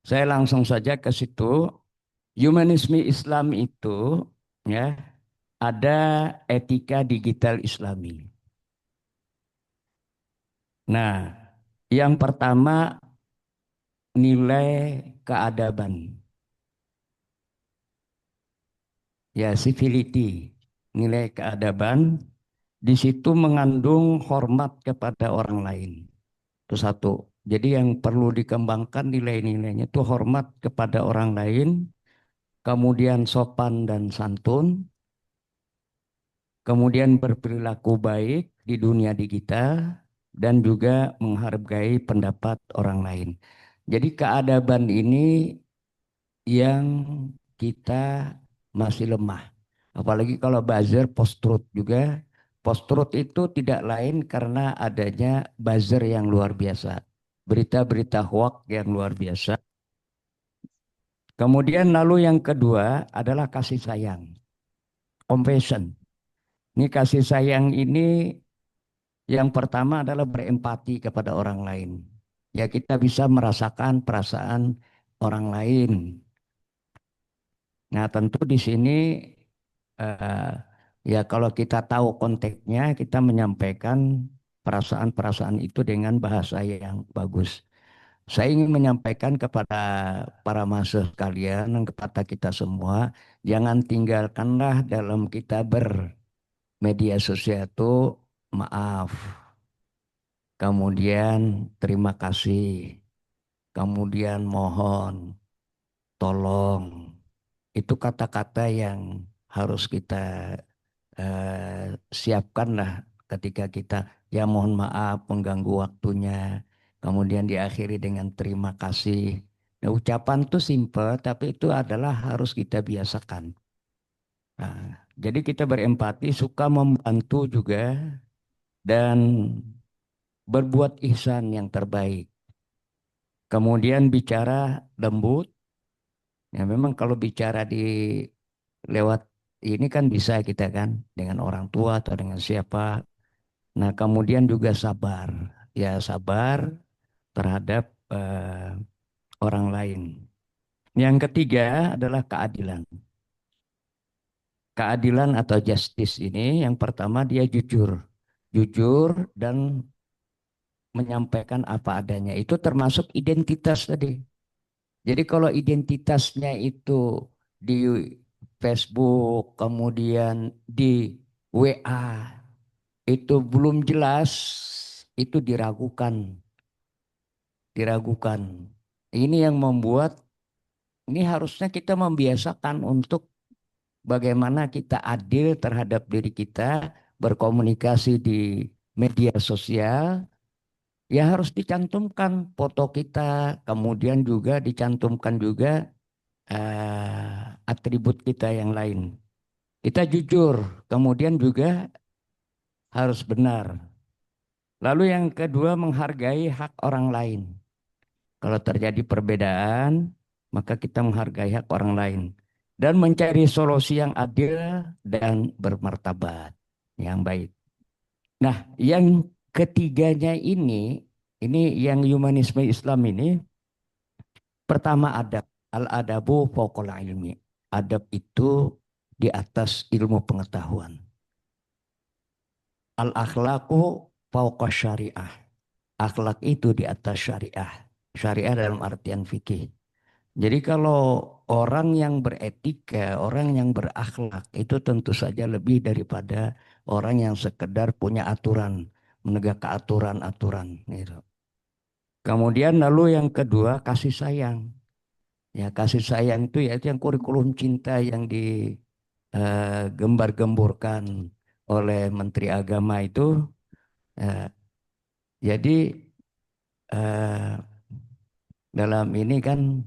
Saya langsung saja ke situ. Humanisme Islam itu ya ada etika digital Islami. Nah, yang pertama nilai keadaban. Ya, civility, nilai keadaban. Di situ mengandung hormat kepada orang lain. Itu satu. Jadi yang perlu dikembangkan nilai-nilainya itu hormat kepada orang lain, kemudian sopan dan santun, kemudian berperilaku baik di dunia digital, dan juga menghargai pendapat orang lain. Jadi keadaban ini yang kita masih lemah. Apalagi kalau buzzer post-truth juga. Post-truth itu tidak lain karena adanya buzzer yang luar biasa. Berita-berita hoax yang luar biasa. Kemudian lalu yang kedua adalah kasih sayang. Compassion. Ini kasih sayang ini yang pertama adalah berempati kepada orang lain. Ya kita bisa merasakan perasaan orang lain. Nah tentu di sini eh, ya kalau kita tahu konteksnya kita menyampaikan perasaan-perasaan itu dengan bahasa yang bagus. Saya ingin menyampaikan kepada para mahasiswa sekalian dan kepada kita semua, jangan tinggalkanlah dalam kita bermedia sosial itu maaf, kemudian terima kasih, kemudian mohon, tolong. Itu kata-kata yang harus kita siapkanlah ketika kita ya mohon maaf mengganggu waktunya. Kemudian diakhiri dengan terima kasih. Nah, ucapan itu simple tapi itu adalah harus kita biasakan. Nah, jadi kita berempati, suka membantu juga dan berbuat ihsan yang terbaik. Kemudian bicara lembut. Ya memang kalau bicara di lewat ini kan bisa kita kan dengan orang tua atau dengan siapa. Nah, kemudian juga sabar. Ya, sabar terhadap orang lain. Yang ketiga adalah keadilan. Keadilan atau justice ini yang pertama dia jujur. Jujur dan menyampaikan apa adanya. Itu termasuk identitas tadi. Jadi kalau identitasnya itu di Facebook, kemudian di WA itu belum jelas, itu diragukan. Ini yang membuat ini harusnya kita membiasakan untuk bagaimana kita adil terhadap diri kita, berkomunikasi di media sosial. Ya harus dicantumkan foto kita, kemudian juga dicantumkan juga atribut kita yang lain. Kita jujur, kemudian juga harus benar. Lalu yang kedua, menghargai hak orang lain. Kalau terjadi perbedaan, maka kita menghargai hak orang lain. Dan mencari solusi yang adil dan bermartabat, yang baik. Nah, yang ketiganya ini yang humanisme Islam ini, pertama adab. Al-adabu fauqal ilmi. Adab itu di atas ilmu pengetahuan. Al-akhlaqu fauqa syariah. Akhlak itu di atas syariah. Syariah dalam artian fikih. Jadi kalau orang yang beretika, orang yang berakhlak itu tentu saja lebih daripada orang yang sekedar punya aturan, menegakkan aturan-aturan. Gitu. Kemudian lalu yang kedua, kasih sayang. Ya, kasih sayang itu yaitu yang kurikulum cinta yang digembar-gemborkan oleh Menteri Agama itu. Jadi dalam ini kan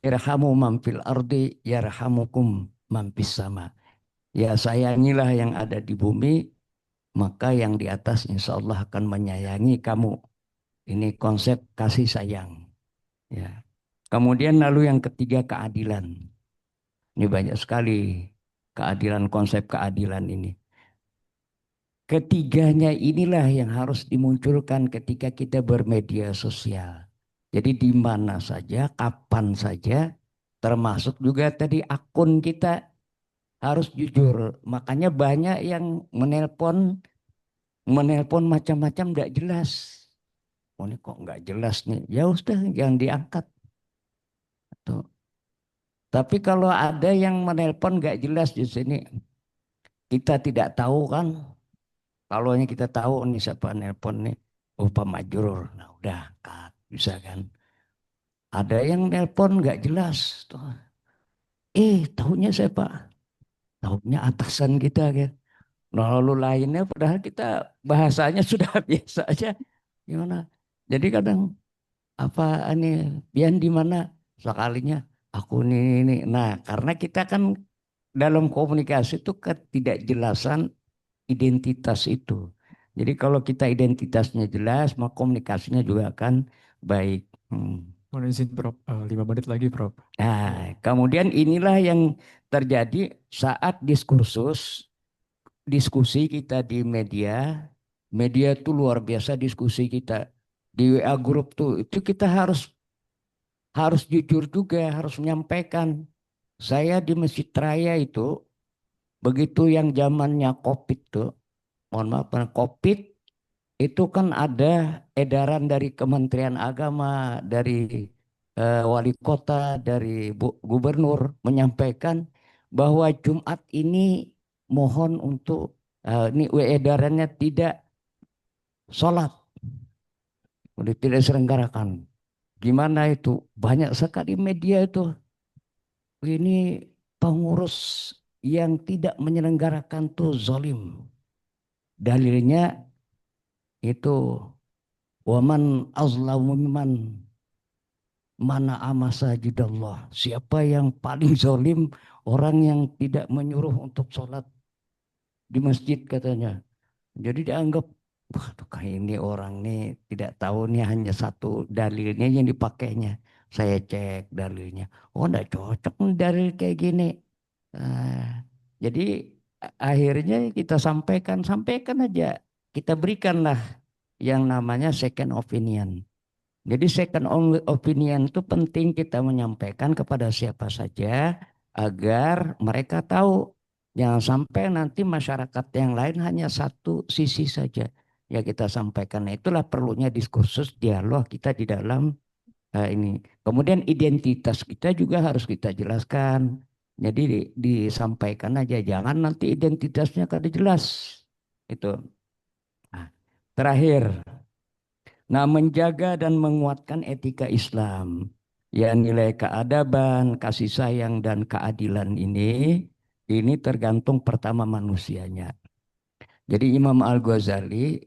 irhamu man fil ardi yarhamukum man fis sama. Ya sayangilah yang ada di bumi, maka yang di atas insya Allah akan menyayangi kamu. Ini konsep kasih sayang. Ya. Kemudian lalu yang ketiga, keadilan. Ini banyak sekali keadilan, konsep keadilan ini. Ketiganya inilah yang harus dimunculkan ketika kita bermedia sosial. Jadi di mana saja, kapan saja, termasuk juga tadi akun kita harus jujur. Makanya banyak yang menelpon macam-macam nggak jelas. Oh ini kok nggak jelas nih? Ya sudah jangan diangkat. Tuh. Tapi kalau ada yang menelpon nggak jelas di sini, kita tidak tahu kan. Kalau kita tahu nih siapa nelpon nih, Pak Majrur. Nah udah angkat, bisa kan. Ada yang nelpon nggak jelas. Tuh. Tahunya siapa? Tahunya atasan kita kan. Nah, lalu lainnya padahal kita bahasanya sudah biasa aja. Gimana? Jadi kadang apa ini Bian di mana sekalinya aku ini. Nah, karena kita kan dalam komunikasi itu ketidakjelasan identitas itu. Jadi kalau kita identitasnya jelas, maka komunikasinya juga akan baik. Mohon izin Prof, 5 menit lagi Prof. Nah, kemudian inilah yang terjadi saat diskusi kita di media itu luar biasa diskusi kita di WA grup tuh itu kita harus jujur juga, harus menyampaikan. Saya di Masjid Raya itu begitu yang zamannya COVID tuh, mohon maaf, COVID itu kan ada edaran dari Kementerian Agama, dari wali kota, dari gubernur menyampaikan bahwa Jumat ini mohon untuk ini edarannya tidak sholat, tidak diselenggarakan. Gimana itu? Banyak sekali media itu. Ini pengurus yang tidak menyelenggarakan tuh zalim. Dalilnya itu waman azlamu mimman mana amasajidallah. Siapa yang paling zalim? Orang yang tidak menyuruh untuk sholat di masjid katanya. Jadi dianggap waduh kayak ini orang nih tidak tahu nih hanya satu dalilnya yang dipakainya. Saya cek dalilnya. Oh enggak cocok nih dalil kayak gini. Jadi akhirnya kita sampaikan aja. Kita berikanlah yang namanya second opinion. Jadi second opinion itu penting kita menyampaikan kepada siapa saja agar mereka tahu. Jangan sampai nanti masyarakat yang lain hanya satu sisi saja. Ya kita sampaikan. Nah, itulah perlunya diskursus dialog kita di dalam ini. Kemudian identitas kita juga harus kita jelaskan. Jadi disampaikan aja, jangan nanti identitasnya kada jelas. Itu. Nah, terakhir, nah menjaga dan menguatkan etika Islam. Ya nilai keadaban, kasih sayang dan keadilan ini tergantung pertama manusianya. Jadi Imam Al-Ghazali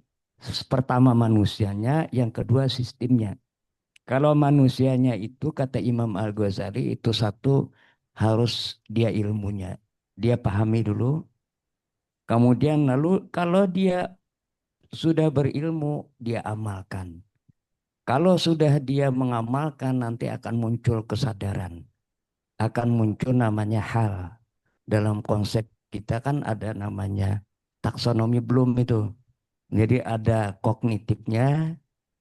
pertama manusianya, yang kedua sistemnya. Kalau manusianya itu kata Imam Al-Ghazali itu satu, harus dia ilmunya. Dia pahami dulu. Kemudian lalu kalau dia sudah berilmu, dia amalkan. Kalau sudah dia mengamalkan, nanti akan muncul kesadaran. Akan muncul namanya hal. Dalam konsep kita kan ada namanya taksonomi Bloom itu. Jadi ada kognitifnya,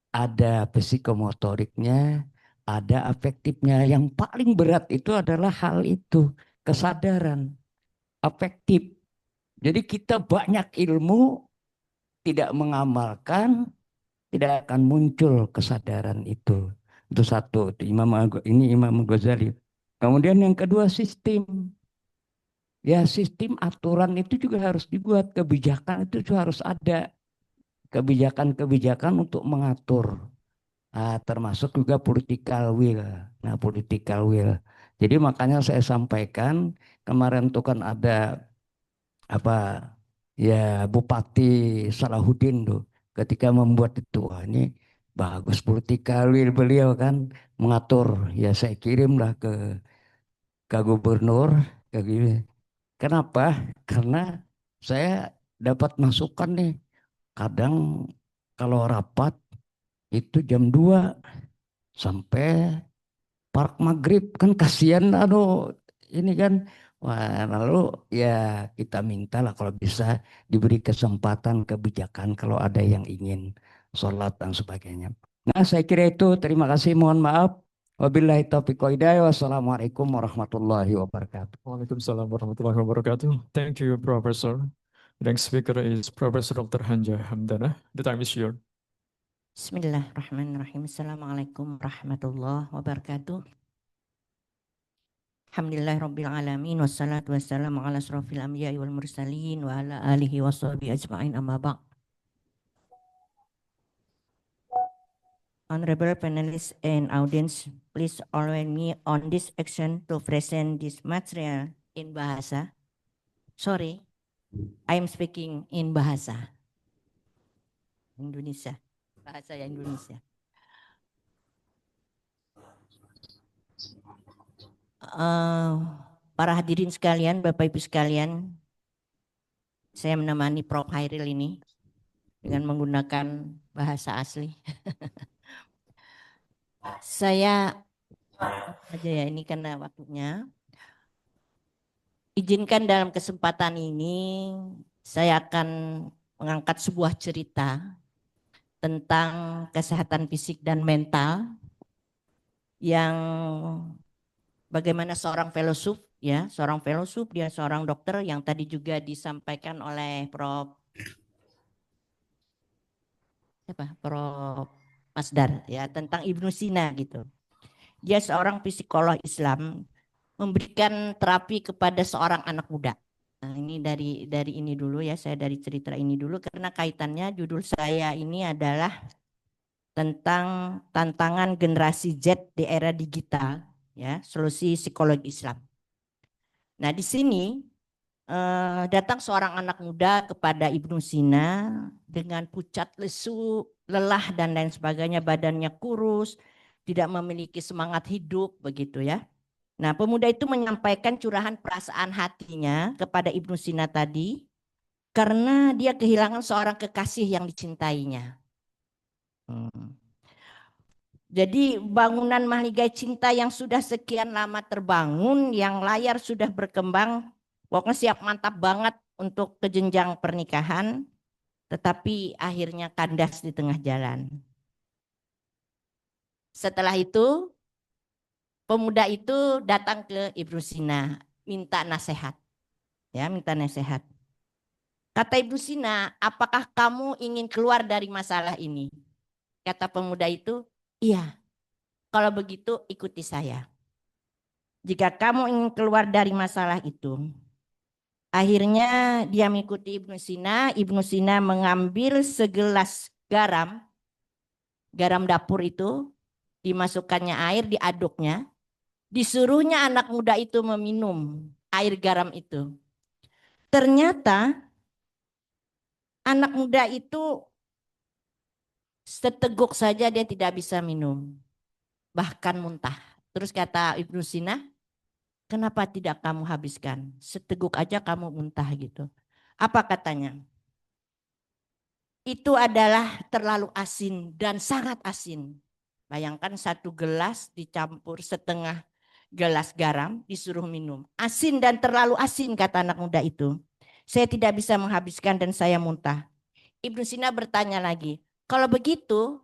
ada psikomotoriknya, ada afektifnya. Yang paling berat itu adalah hal itu, kesadaran, afektif. Jadi kita banyak ilmu, tidak mengamalkan, tidak akan muncul kesadaran itu. Itu satu, itu ini Imam Ghazali. Kemudian yang kedua sistem. Ya sistem aturan itu juga harus dibuat, kebijakan itu juga harus ada. Kebijakan-kebijakan untuk mengatur. Termasuk juga political will. Nah, political will. Jadi makanya saya sampaikan kemarin itu kan ada apa ya Bupati Salahuddin tuh ketika membuat itu, wah ini bagus political will beliau kan mengatur. Ya saya kirimlah ke gubernur ke gini. Kenapa? Karena saya dapat masukan nih. Kadang kalau rapat itu jam 2 sampai Park Maghrib kan kasihan ini kan. Wah, lalu ya kita mintalah kalau bisa diberi kesempatan kebijakan kalau ada yang ingin sholat dan sebagainya. Nah, saya kira itu. Terima kasih. Mohon maaf. Wabillahi taufiq wa hidayah. Wassalamualaikum warahmatullahi wabarakatuh. Waalaikumsalam warahmatullahi wabarakatuh. Thank you, Professor. The next speaker is Professor Dr. Hanja Hamdana. The time is yours. Bismillahirrahmanirrahim. Assalamualaikum warahmatullahi wabarakatuh. Alhamdulillahirabbil alamin wassalatu wassalamu ala asrofil anbiya'i wal mursalin wa ala alihi washabihi ajma'in, amma ba'd. Honorable panelists and audience, please allow me on this action to present this material in Bahasa. Sorry, I am speaking in Bahasa Indonesia. Bahasa Indonesia. Para hadirin sekalian, Bapak Ibu sekalian, saya menemani Prof. Hairil ini dengan menggunakan bahasa asli. Saya aja ya, ini karena waktunya. Izinkan dalam kesempatan ini saya akan mengangkat sebuah cerita tentang kesehatan fisik dan mental yang bagaimana seorang filosof, ya, seorang filosof, dia seorang dokter yang tadi juga disampaikan oleh Prof. Masdar, ya, tentang Ibnu Sina gitu. Dia seorang psikolog Islam memberikan terapi kepada seorang anak muda. Nah, ini dari ini dulu ya, saya dari cerita ini dulu karena kaitannya judul saya ini adalah tentang tantangan generasi Z di era digital, ya, solusi psikologi Islam. Nah, di sini datang seorang anak muda kepada Ibnu Sina dengan pucat lesu, lelah dan lain sebagainya, badannya kurus, tidak memiliki semangat hidup begitu ya. Nah, pemuda itu menyampaikan curahan perasaan hatinya kepada Ibnu Sina tadi karena dia kehilangan seorang kekasih yang dicintainya. Jadi bangunan mahligai cinta yang sudah sekian lama terbangun, yang layar sudah berkembang, pokoknya siap mantap banget untuk ke jenjang pernikahan, tetapi akhirnya kandas di tengah jalan. Setelah itu, pemuda itu datang ke Ibnu Sina, minta nasihat. Ya, minta nasihat. Kata Ibnu Sina, apakah kamu ingin keluar dari masalah ini? Kata pemuda itu, iya. Kalau begitu ikuti saya. Jika kamu ingin keluar dari masalah itu. Akhirnya dia mengikuti Ibnu Sina. Ibnu Sina mengambil segelas garam dapur itu, dimasukkannya air, diaduknya. Disuruhnya anak muda itu meminum air garam itu. Ternyata anak muda itu seteguk saja dia tidak bisa minum. Bahkan muntah. Terus kata Ibnu Sina, kenapa tidak kamu habiskan? Seteguk aja kamu muntah gitu. Apa katanya? Itu adalah terlalu asin dan sangat asin. Bayangkan satu gelas dicampur setengah gelas garam disuruh minum. Asin dan terlalu asin kata anak muda itu. Saya tidak bisa menghabiskan dan saya muntah. Ibnu Sina bertanya lagi, kalau begitu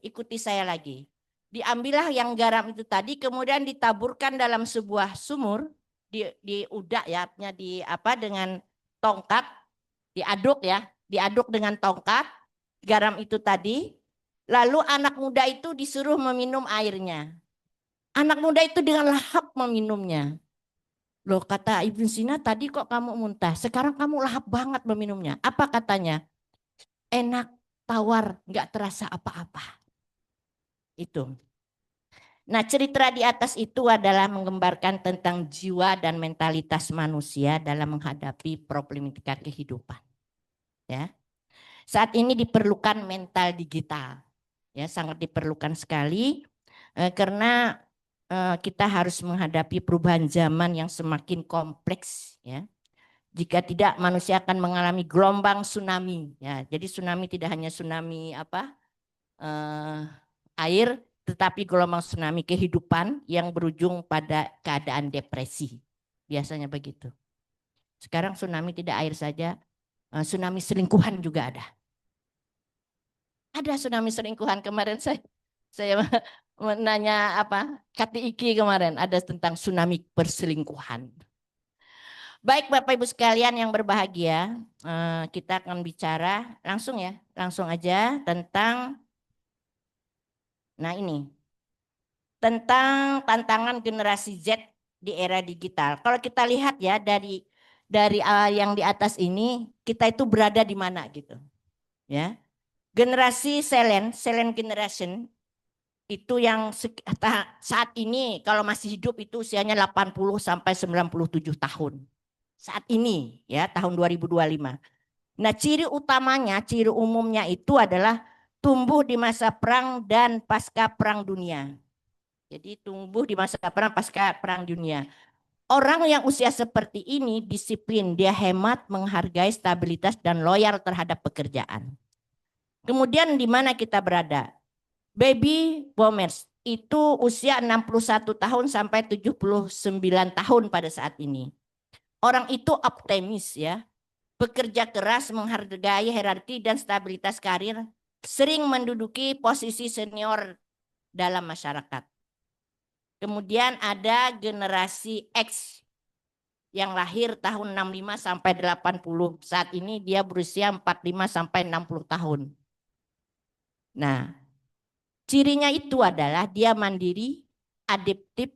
ikuti saya lagi. Diambillah yang garam itu tadi kemudian ditaburkan dalam sebuah sumur, diudak ya, dengan tongkat, diaduk dengan tongkat garam itu tadi. Lalu anak muda itu disuruh meminum airnya. Anak muda itu dengan lahap meminumnya. Loh, kata Ibnu Sina, tadi kok kamu muntah, sekarang kamu lahap banget meminumnya. Apa katanya? Enak, tawar, nggak terasa apa-apa. Itu. Nah, cerita di atas itu adalah menggambarkan tentang jiwa dan mentalitas manusia dalam menghadapi problematika kehidupan. Ya. Saat ini diperlukan mental digital. Ya, sangat diperlukan sekali karena kita harus menghadapi perubahan zaman yang semakin kompleks, ya. Jika tidak, manusia akan mengalami gelombang tsunami, ya. Jadi tsunami tidak hanya tsunami air, tetapi gelombang tsunami kehidupan yang berujung pada keadaan depresi. Biasanya begitu. Sekarang tsunami tidak air saja, tsunami selingkuhan juga ada. Ada tsunami selingkuhan. Kemarin saya menanya Kati Iki kemarin ada tentang tsunami perselingkuhan. Baik Bapak Ibu sekalian yang berbahagia, kita akan bicara langsung aja tentang tentang tantangan generasi Z di era digital. Kalau kita lihat ya dari yang di atas ini, kita itu berada di mana gitu. Ya. Generasi silent generation itu yang saat ini kalau masih hidup itu usianya 80 sampai 97 tahun. Saat ini ya tahun 2025. Nah, ciri umumnya itu adalah tumbuh di masa perang dan pasca perang dunia. Jadi tumbuh di masa perang pasca perang dunia. Orang yang usia seperti ini disiplin, dia hemat, menghargai stabilitas dan loyal terhadap pekerjaan. Kemudian di mana kita berada? Baby boomers itu usia 61 tahun sampai 79 tahun pada saat ini. Orang itu optimis ya, bekerja keras, menghargai hierarki dan stabilitas karir, sering menduduki posisi senior dalam masyarakat. Kemudian ada generasi X yang lahir tahun 65 sampai 80. Saat ini dia berusia 45 sampai 60 tahun. Nah, cirinya itu adalah dia mandiri, adaptif,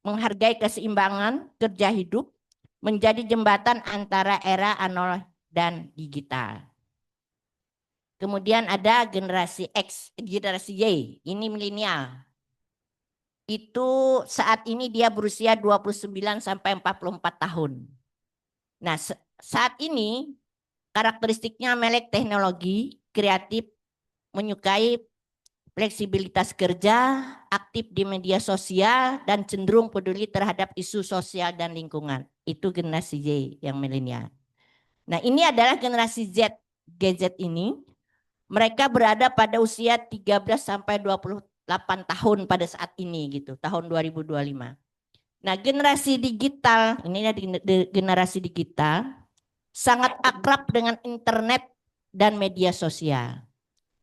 menghargai keseimbangan kerja hidup, menjadi jembatan antara era analog dan digital. Kemudian ada generasi X, generasi Y, ini milenial. Itu saat ini dia berusia 29 sampai 44 tahun. Nah, saat ini karakteristiknya melek teknologi, kreatif, menyukai fleksibilitas kerja, aktif di media sosial, dan cenderung peduli terhadap isu sosial dan lingkungan. Itu generasi Y yang milenial. Nah, ini adalah generasi Z. GZ ini, mereka berada pada usia 13 sampai 28 tahun pada saat ini gitu, tahun 2025. Nah, generasi digital, ini generasi digital, sangat akrab dengan internet dan media sosial.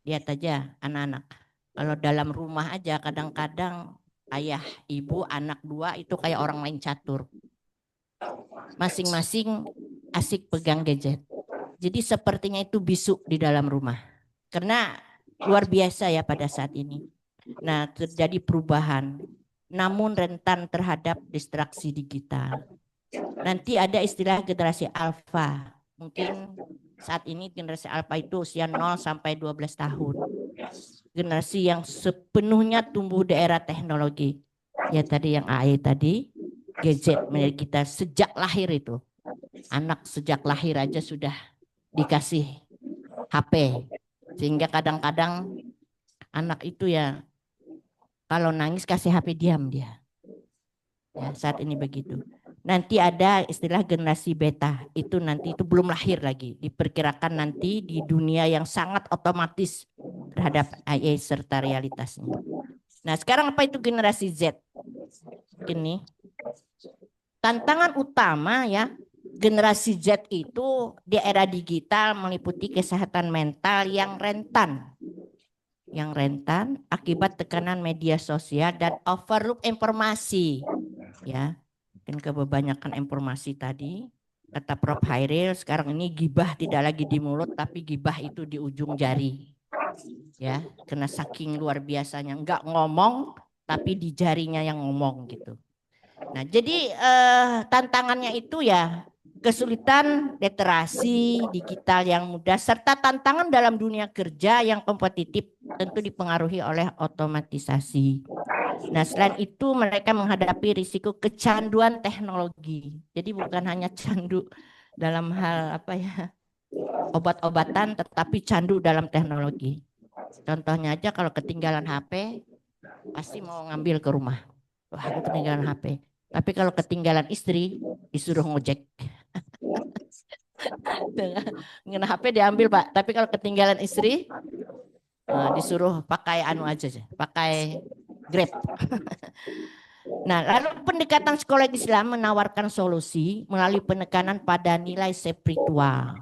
Lihat aja anak-anak. Kalau dalam rumah aja kadang-kadang ayah, ibu, anak dua itu kayak orang main catur. Masing-masing asik pegang gadget. Jadi sepertinya itu bisu di dalam rumah. Karena luar biasa ya pada saat ini. Nah, terjadi perubahan. namun rentan terhadap distraksi digital. Nanti ada istilah generasi alfa. Mungkin saat ini generasi alfa itu usia 0 sampai 12 tahun. Generasi yang sepenuhnya tumbuh di era teknologi. Ya tadi yang AI tadi, gadget milik kita sejak lahir itu. Anak sejak lahir aja sudah dikasih HP. Sehingga kadang-kadang anak itu ya kalau nangis kasih HP diam dia. Ya, saat ini begitu. Nanti ada istilah generasi beta, itu nanti itu belum lahir lagi. Diperkirakan nanti di dunia yang sangat otomatis terhadap AI serta realitasnya. Nah, sekarang apa itu generasi Z? Ini tantangan utama ya, generasi Z itu di era digital meliputi kesehatan mental yang rentan akibat tekanan media sosial dan overload informasi. Ya, mungkin kebanyakan informasi tadi. Kata Prof. Hairil, sekarang ini gibah tidak lagi di mulut, tapi gibah itu di ujung jari. Ya, karena saking luar biasanya, enggak ngomong, tapi di jarinya yang ngomong gitu. Nah, jadi tantangannya itu ya kesulitan literasi digital yang mudah serta tantangan dalam dunia kerja yang kompetitif tentu dipengaruhi oleh otomatisasi. Nah, selain itu mereka menghadapi risiko kecanduan teknologi. Jadi bukan hanya candu dalam hal apa ya, obat-obatan, tetapi candu dalam teknologi. Contohnya aja kalau ketinggalan HP, pasti mau ngambil ke rumah. Wah, aku ketinggalan HP. Tapi kalau ketinggalan istri, disuruh ngojek. Ngena HP diambil, Pak. Tapi kalau ketinggalan istri, disuruh pakai anu aja, pakai Grab. Nah, lalu pendekatan psikologi Islam menawarkan solusi melalui penekanan pada nilai spiritual.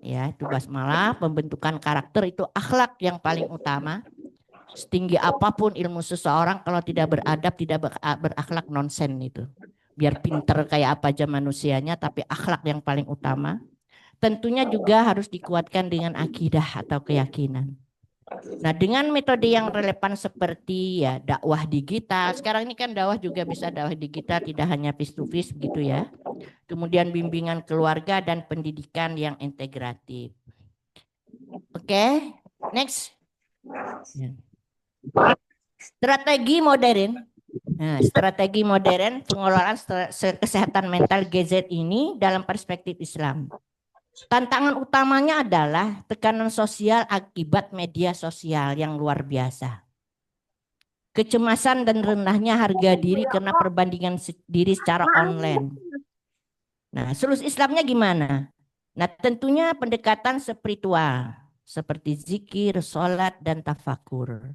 Ya, itu basmalah, pembentukan karakter itu akhlak yang paling utama. Setinggi apapun ilmu seseorang kalau tidak beradab, tidak berakhlak, nonsen itu. Biar pinter kayak apa aja manusianya, tapi akhlak yang paling utama. Tentunya juga harus dikuatkan dengan akidah atau keyakinan. Nah, dengan metode yang relevan seperti ya dakwah digital. Sekarang ini kan dakwah juga bisa dakwah digital, tidak hanya face to face begitu ya. Kemudian bimbingan keluarga dan pendidikan yang integratif. Oke, next. Strategi modern. Nah, strategi modern pengelolaan kesehatan mental GZ ini dalam perspektif Islam. Tantangan utamanya adalah tekanan sosial akibat media sosial yang luar biasa. Kecemasan dan rendahnya harga diri karena perbandingan diri secara online. Nah, solusi Islamnya gimana? Nah, tentunya pendekatan spiritual seperti zikir, sholat, dan tafakur.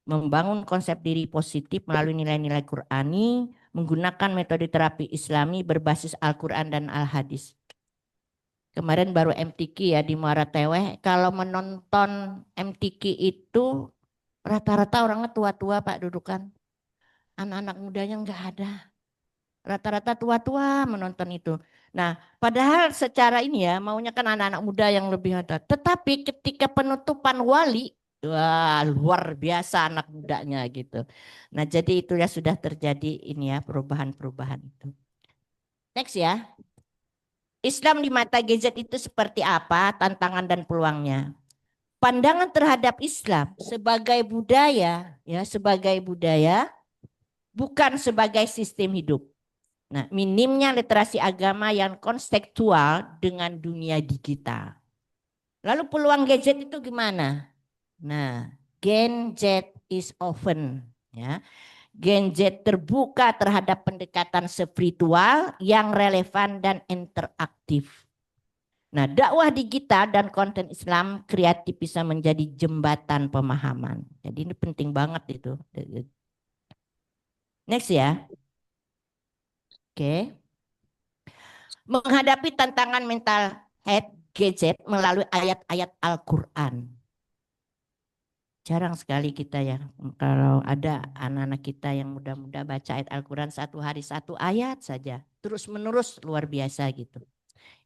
Membangun konsep diri positif melalui nilai-nilai Qur'ani, menggunakan metode terapi Islami berbasis Al-Quran dan Al-Hadis. Kemarin baru MTQ ya di Muara Teweh. Kalau menonton MTQ itu rata-rata orangnya tua-tua Pak dudukan. Anak-anak mudanya nggak ada. Rata-rata tua-tua menonton itu. Nah, padahal secara ini ya maunya kan anak-anak muda yang lebih ada. Tetapi ketika penutupan wali, wah luar biasa anak mudanya gitu. Nah, jadi itu ya sudah terjadi ini ya perubahan-perubahan itu. Next ya. Islam di mata GZ itu seperti apa tantangan dan peluangnya? Pandangan terhadap Islam sebagai budaya bukan sebagai sistem hidup. Nah, minimnya literasi agama yang konstekstual dengan dunia digital. Lalu peluang gadget itu gimana? Nah, Gen Z is open ya. Gen Z terbuka terhadap pendekatan spiritual yang relevan dan interaktif. Nah, dakwah digital dan konten Islam kreatif bisa menjadi jembatan pemahaman. Jadi ini penting banget itu. Next ya. Oke. Menghadapi tantangan mental health gadget melalui ayat-ayat Al-Quran. Jarang sekali kita ya, kalau ada anak-anak kita yang muda-muda baca ayat Al-Quran satu hari satu ayat saja. Terus menerus luar biasa gitu.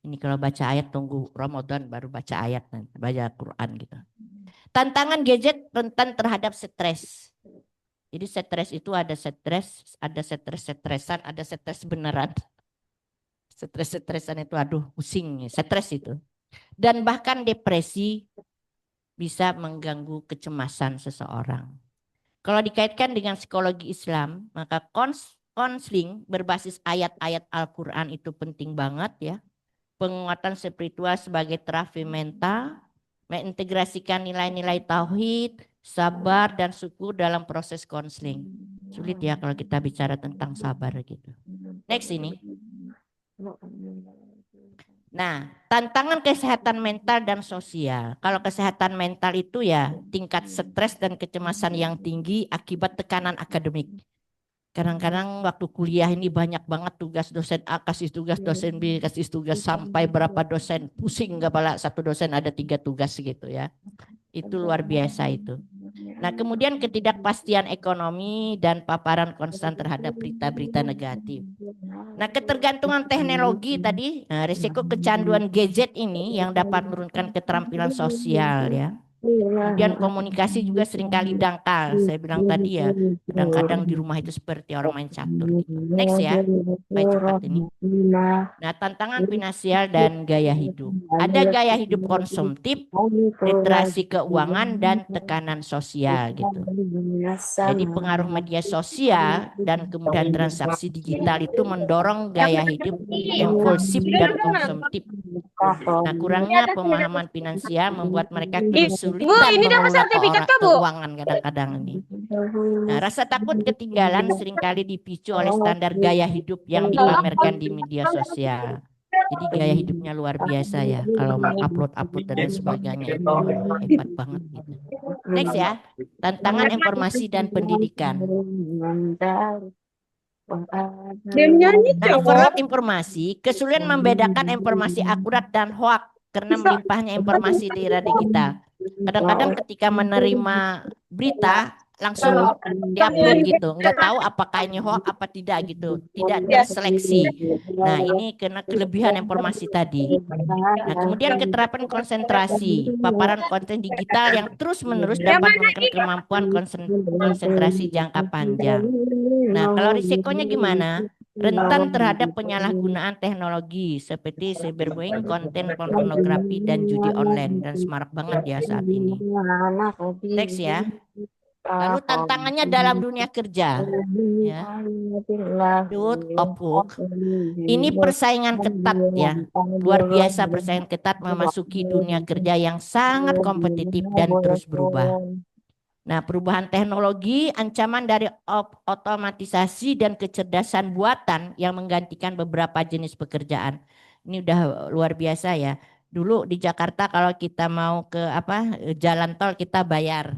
Ini kalau baca ayat tunggu Ramadan baru baca ayat, baca Quran gitu. Tantangan gadget rentan terhadap stres. Jadi stres itu ada stres-stresan, ada stres beneran. Stres-stresan itu aduh pusing, stres itu. Dan bahkan depresi bisa mengganggu kecemasan seseorang. Kalau dikaitkan dengan psikologi Islam, maka konseling berbasis ayat-ayat Al-Quran itu penting banget ya. Penguatan spiritual sebagai terapi mental, mengintegrasikan nilai-nilai tauhid, sabar dan syukur dalam proses konseling. Sulit ya kalau kita bicara tentang sabar gitu. Next ini. Nah, tantangan kesehatan mental dan sosial. Kalau kesehatan mental itu ya tingkat stres dan kecemasan yang tinggi akibat tekanan akademik. Kadang-kadang waktu kuliah ini banyak banget tugas, dosen A kasih tugas, dosen B kasih tugas, sampai berapa dosen pusing kepala, satu dosen ada 3 tugas gitu ya. Itu luar biasa itu. Nah, kemudian ketidakpastian ekonomi dan paparan konstan terhadap berita-berita negatif. Nah, ketergantungan teknologi tadi, risiko kecanduan gadget ini yang dapat menurunkan keterampilan sosial ya. Kemudian komunikasi juga seringkali dangkal. Saya bilang tadi ya, kadang-kadang di rumah itu seperti orang main catur gitu. Next ya, supaya cepat ini. Nah, tantangan finansial dan gaya hidup. Ada gaya hidup konsumtif, literasi keuangan dan tekanan sosial gitu. Jadi pengaruh media sosial dan kemudian transaksi digital itu mendorong gaya hidup impulsif dan konsumtif. Nah, kurangnya pemahaman finansial membuat mereka kesulitan ini dapat mengelola sertifikat kah, Bu? keuangan kadang-kadang ini. Nah, rasa takut ketinggalan seringkali dipicu oleh standar gaya hidup yang dipamerkan di media sosial. Jadi gaya hidupnya luar biasa ya. Kalau mengupload dan sebagainya itu hebat banget gitu. Next ya, tantangan informasi dan pendidikan. Nah, overload informasi, kesulitan membedakan informasi akurat dan hoax karena melimpahnya informasi di era digital. Kadang-kadang ketika menerima berita langsung diupload gitu, nggak tahu apakah ini hoax apa tidak gitu, tidak terseleksi. Nah, ini karena kelebihan informasi tadi. Nah, kemudian keterapan konsentrasi, paparan konten digital yang terus-menerus dapat menurunkan kemampuan konsentrasi jangka panjang. Nah, kalau risikonya gimana? Rentan terhadap penyalahgunaan teknologi seperti cyberbullying, konten pornografi dan judi online, dan semarak banget ya saat ini. Next ya. Lalu tantangannya dalam dunia kerja, ya. Youth of work. Ini persaingan ketat ya, luar biasa persaingan ketat memasuki dunia kerja yang sangat kompetitif dan terus berubah. Nah, perubahan teknologi, ancaman dari otomatisasi dan kecerdasan buatan yang menggantikan beberapa jenis pekerjaan. Ini udah luar biasa ya. Dulu di Jakarta kalau kita mau ke jalan tol kita bayar,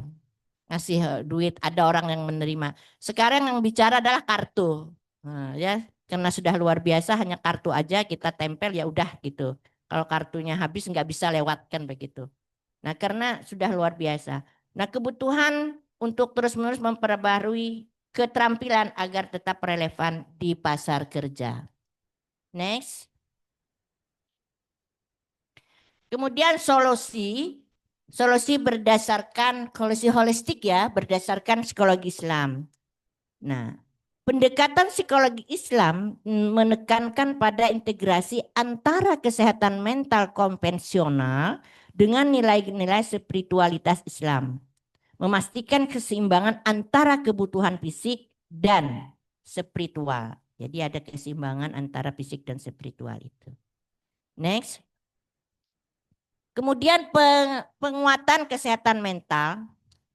ngasih duit, ada orang yang menerima. Sekarang yang bicara adalah kartu. Nah, ya, karena sudah luar biasa, hanya kartu aja kita tempel ya udah gitu. Kalau kartunya habis nggak bisa lewatkan begitu. Nah, karena sudah luar biasa. Nah, kebutuhan untuk terus-menerus memperbarui keterampilan agar tetap relevan di pasar kerja. Next. Kemudian solusi berdasarkan solusi holistik ya, berdasarkan psikologi Islam. Nah, pendekatan psikologi Islam menekankan pada integrasi antara kesehatan mental konvensional dengan nilai-nilai spiritualitas Islam. Memastikan keseimbangan antara kebutuhan fisik dan spiritual. Jadi ada keseimbangan antara fisik dan spiritual itu. Next. Kemudian penguatan kesehatan mental,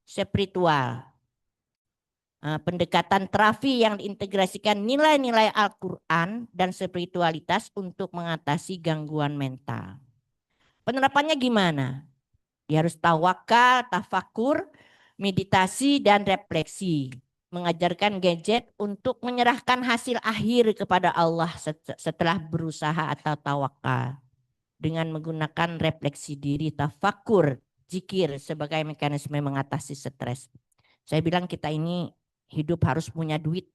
spiritual. Pendekatan terapi yang diintegrasikan nilai-nilai Al-Quran dan spiritualitas untuk mengatasi gangguan mental. Penerapannya gimana? Dia harus tawakal, tafakur, meditasi dan refleksi. Mengajarkan gadget untuk menyerahkan hasil akhir kepada Allah setelah berusaha atau tawakal. Dengan menggunakan refleksi diri, tafakur, zikir sebagai mekanisme mengatasi stres. Saya bilang kita ini hidup harus punya duit.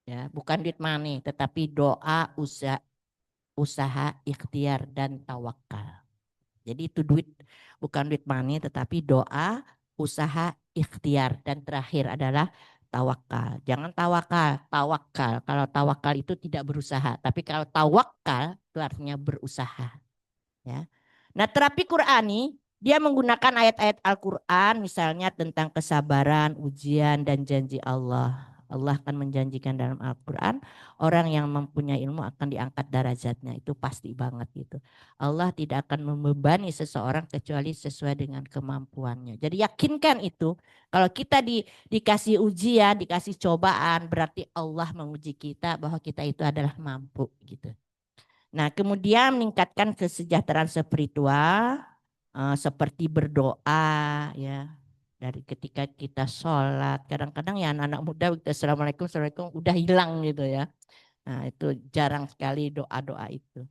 Ya, bukan duit money, tetapi doa, usaha, ikhtiar dan tawakal. Jadi itu duit, bukan duit money, tetapi doa, usaha, ikhtiar. Dan terakhir adalah tawakal. Jangan tawakal. Kalau tawakal itu tidak berusaha. Tapi kalau tawakal itu artinya berusaha. Ya. Nah, terapi Qurani dia menggunakan ayat-ayat Al-Quran misalnya tentang kesabaran, ujian, dan janji Allah. Allah akan menjanjikan dalam Al-Quran orang yang mempunyai ilmu akan diangkat derajatnya. Itu pasti banget gitu. Allah tidak akan membebani seseorang kecuali sesuai dengan kemampuannya. Jadi yakinkan itu. Kalau kita dikasih ujian, dikasih cobaan, berarti Allah menguji kita bahwa kita itu adalah mampu gitu. Nah, kemudian meningkatkan kesejahteraan spiritual seperti berdoa ya. Dari ketika kita sholat, kadang-kadang ya anak-anak muda kita assalamualaikum, assalamualaikum udah hilang gitu ya. Nah, itu jarang sekali doa-doa itu.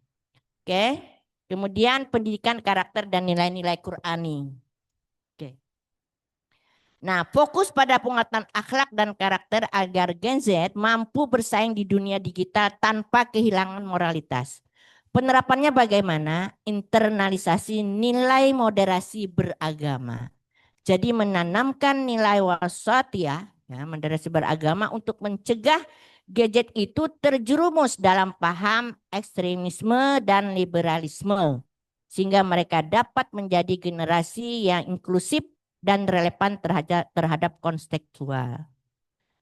Oke. Kemudian pendidikan karakter dan nilai-nilai Qurani. Oke. Nah, fokus pada penguatan akhlak dan karakter agar Gen Z mampu bersaing di dunia digital tanpa kehilangan moralitas. Penerapannya bagaimana? Internalisasi nilai moderasi beragama. Jadi menanamkan nilai wasatiyah, ya, moderasi beragama untuk mencegah gadget itu terjerumus dalam paham ekstremisme dan liberalisme. Sehingga mereka dapat menjadi generasi yang inklusif dan relevan terhadap kontekstual.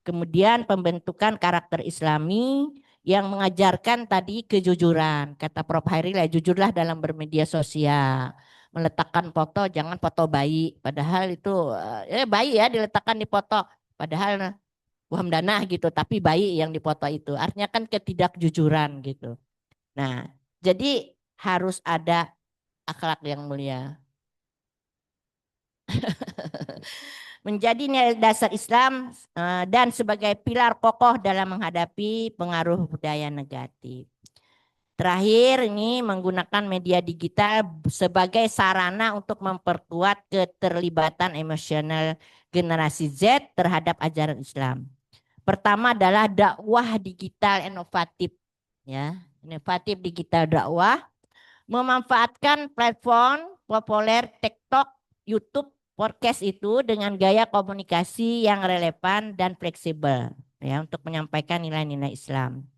Kemudian pembentukan karakter Islami yang mengajarkan tadi kejujuran. Kata Prof. Hairil, jujurlah dalam bermedia sosial. Meletakkan foto, jangan foto bayi. Padahal itu bayi ya diletakkan di foto. Padahal Hamdanah gitu, tapi bayi yang dipoto itu. Artinya kan ketidakjujuran gitu. Nah, jadi harus ada akhlak yang mulia. Menjadi nilai dasar Islam dan sebagai pilar kokoh dalam menghadapi pengaruh budaya negatif. Terakhir ini menggunakan media digital sebagai sarana untuk memperkuat keterlibatan emosional generasi Z terhadap ajaran Islam. Pertama adalah dakwah digital inovatif, ya, inovatif digital dakwah, memanfaatkan platform populer TikTok, YouTube, podcast itu dengan gaya komunikasi yang relevan dan fleksibel, ya, untuk menyampaikan nilai-nilai Islam.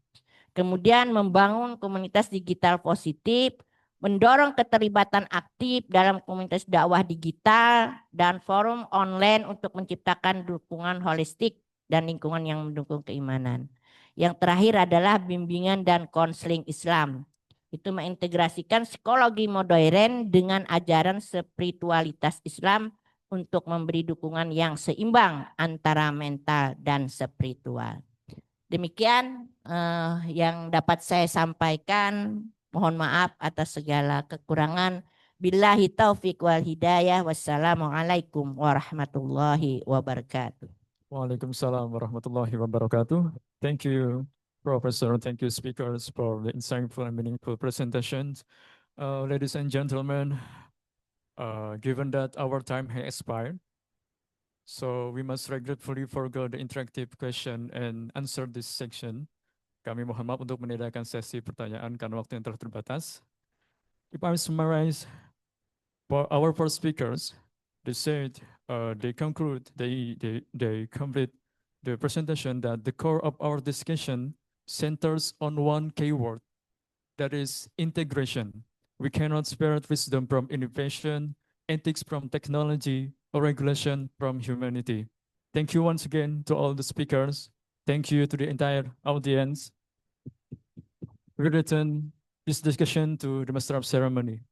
Kemudian membangun komunitas digital positif, mendorong keterlibatan aktif dalam komunitas dakwah digital dan forum online untuk menciptakan dukungan holistik dan lingkungan yang mendukung keimanan. Yang terakhir adalah bimbingan dan konseling Islam. Itu mengintegrasikan psikologi modern dengan ajaran spiritualitas Islam untuk memberi dukungan yang seimbang antara mental dan spiritual. Demikian yang dapat saya sampaikan. Mohon maaf atas segala kekurangan. Billahi taufiq wal hidayah. Wassalamualaikum warahmatullahi wabarakatuh. Waalaikumsalam warahmatullahi wabarakatuh. Thank you, Professor. Thank you, speakers, for the insightful and meaningful presentations. Ladies and gentlemen, given that our time has expired, so we must regretfully forgo the interactive question and answer this section. Kami mohon maaf untuk meniadakan sesi pertanyaan karena waktu yang telah terbatas. If I summarize, for our first speakers, they said they complete the presentation that the core of our discussion centers on one keyword, that is integration. We cannot separate wisdom from innovation, ethics from technology, or regulation from humanity. Thank you once again to all the speakers. Thank you to the entire audience. We return this discussion to the Master of Ceremony.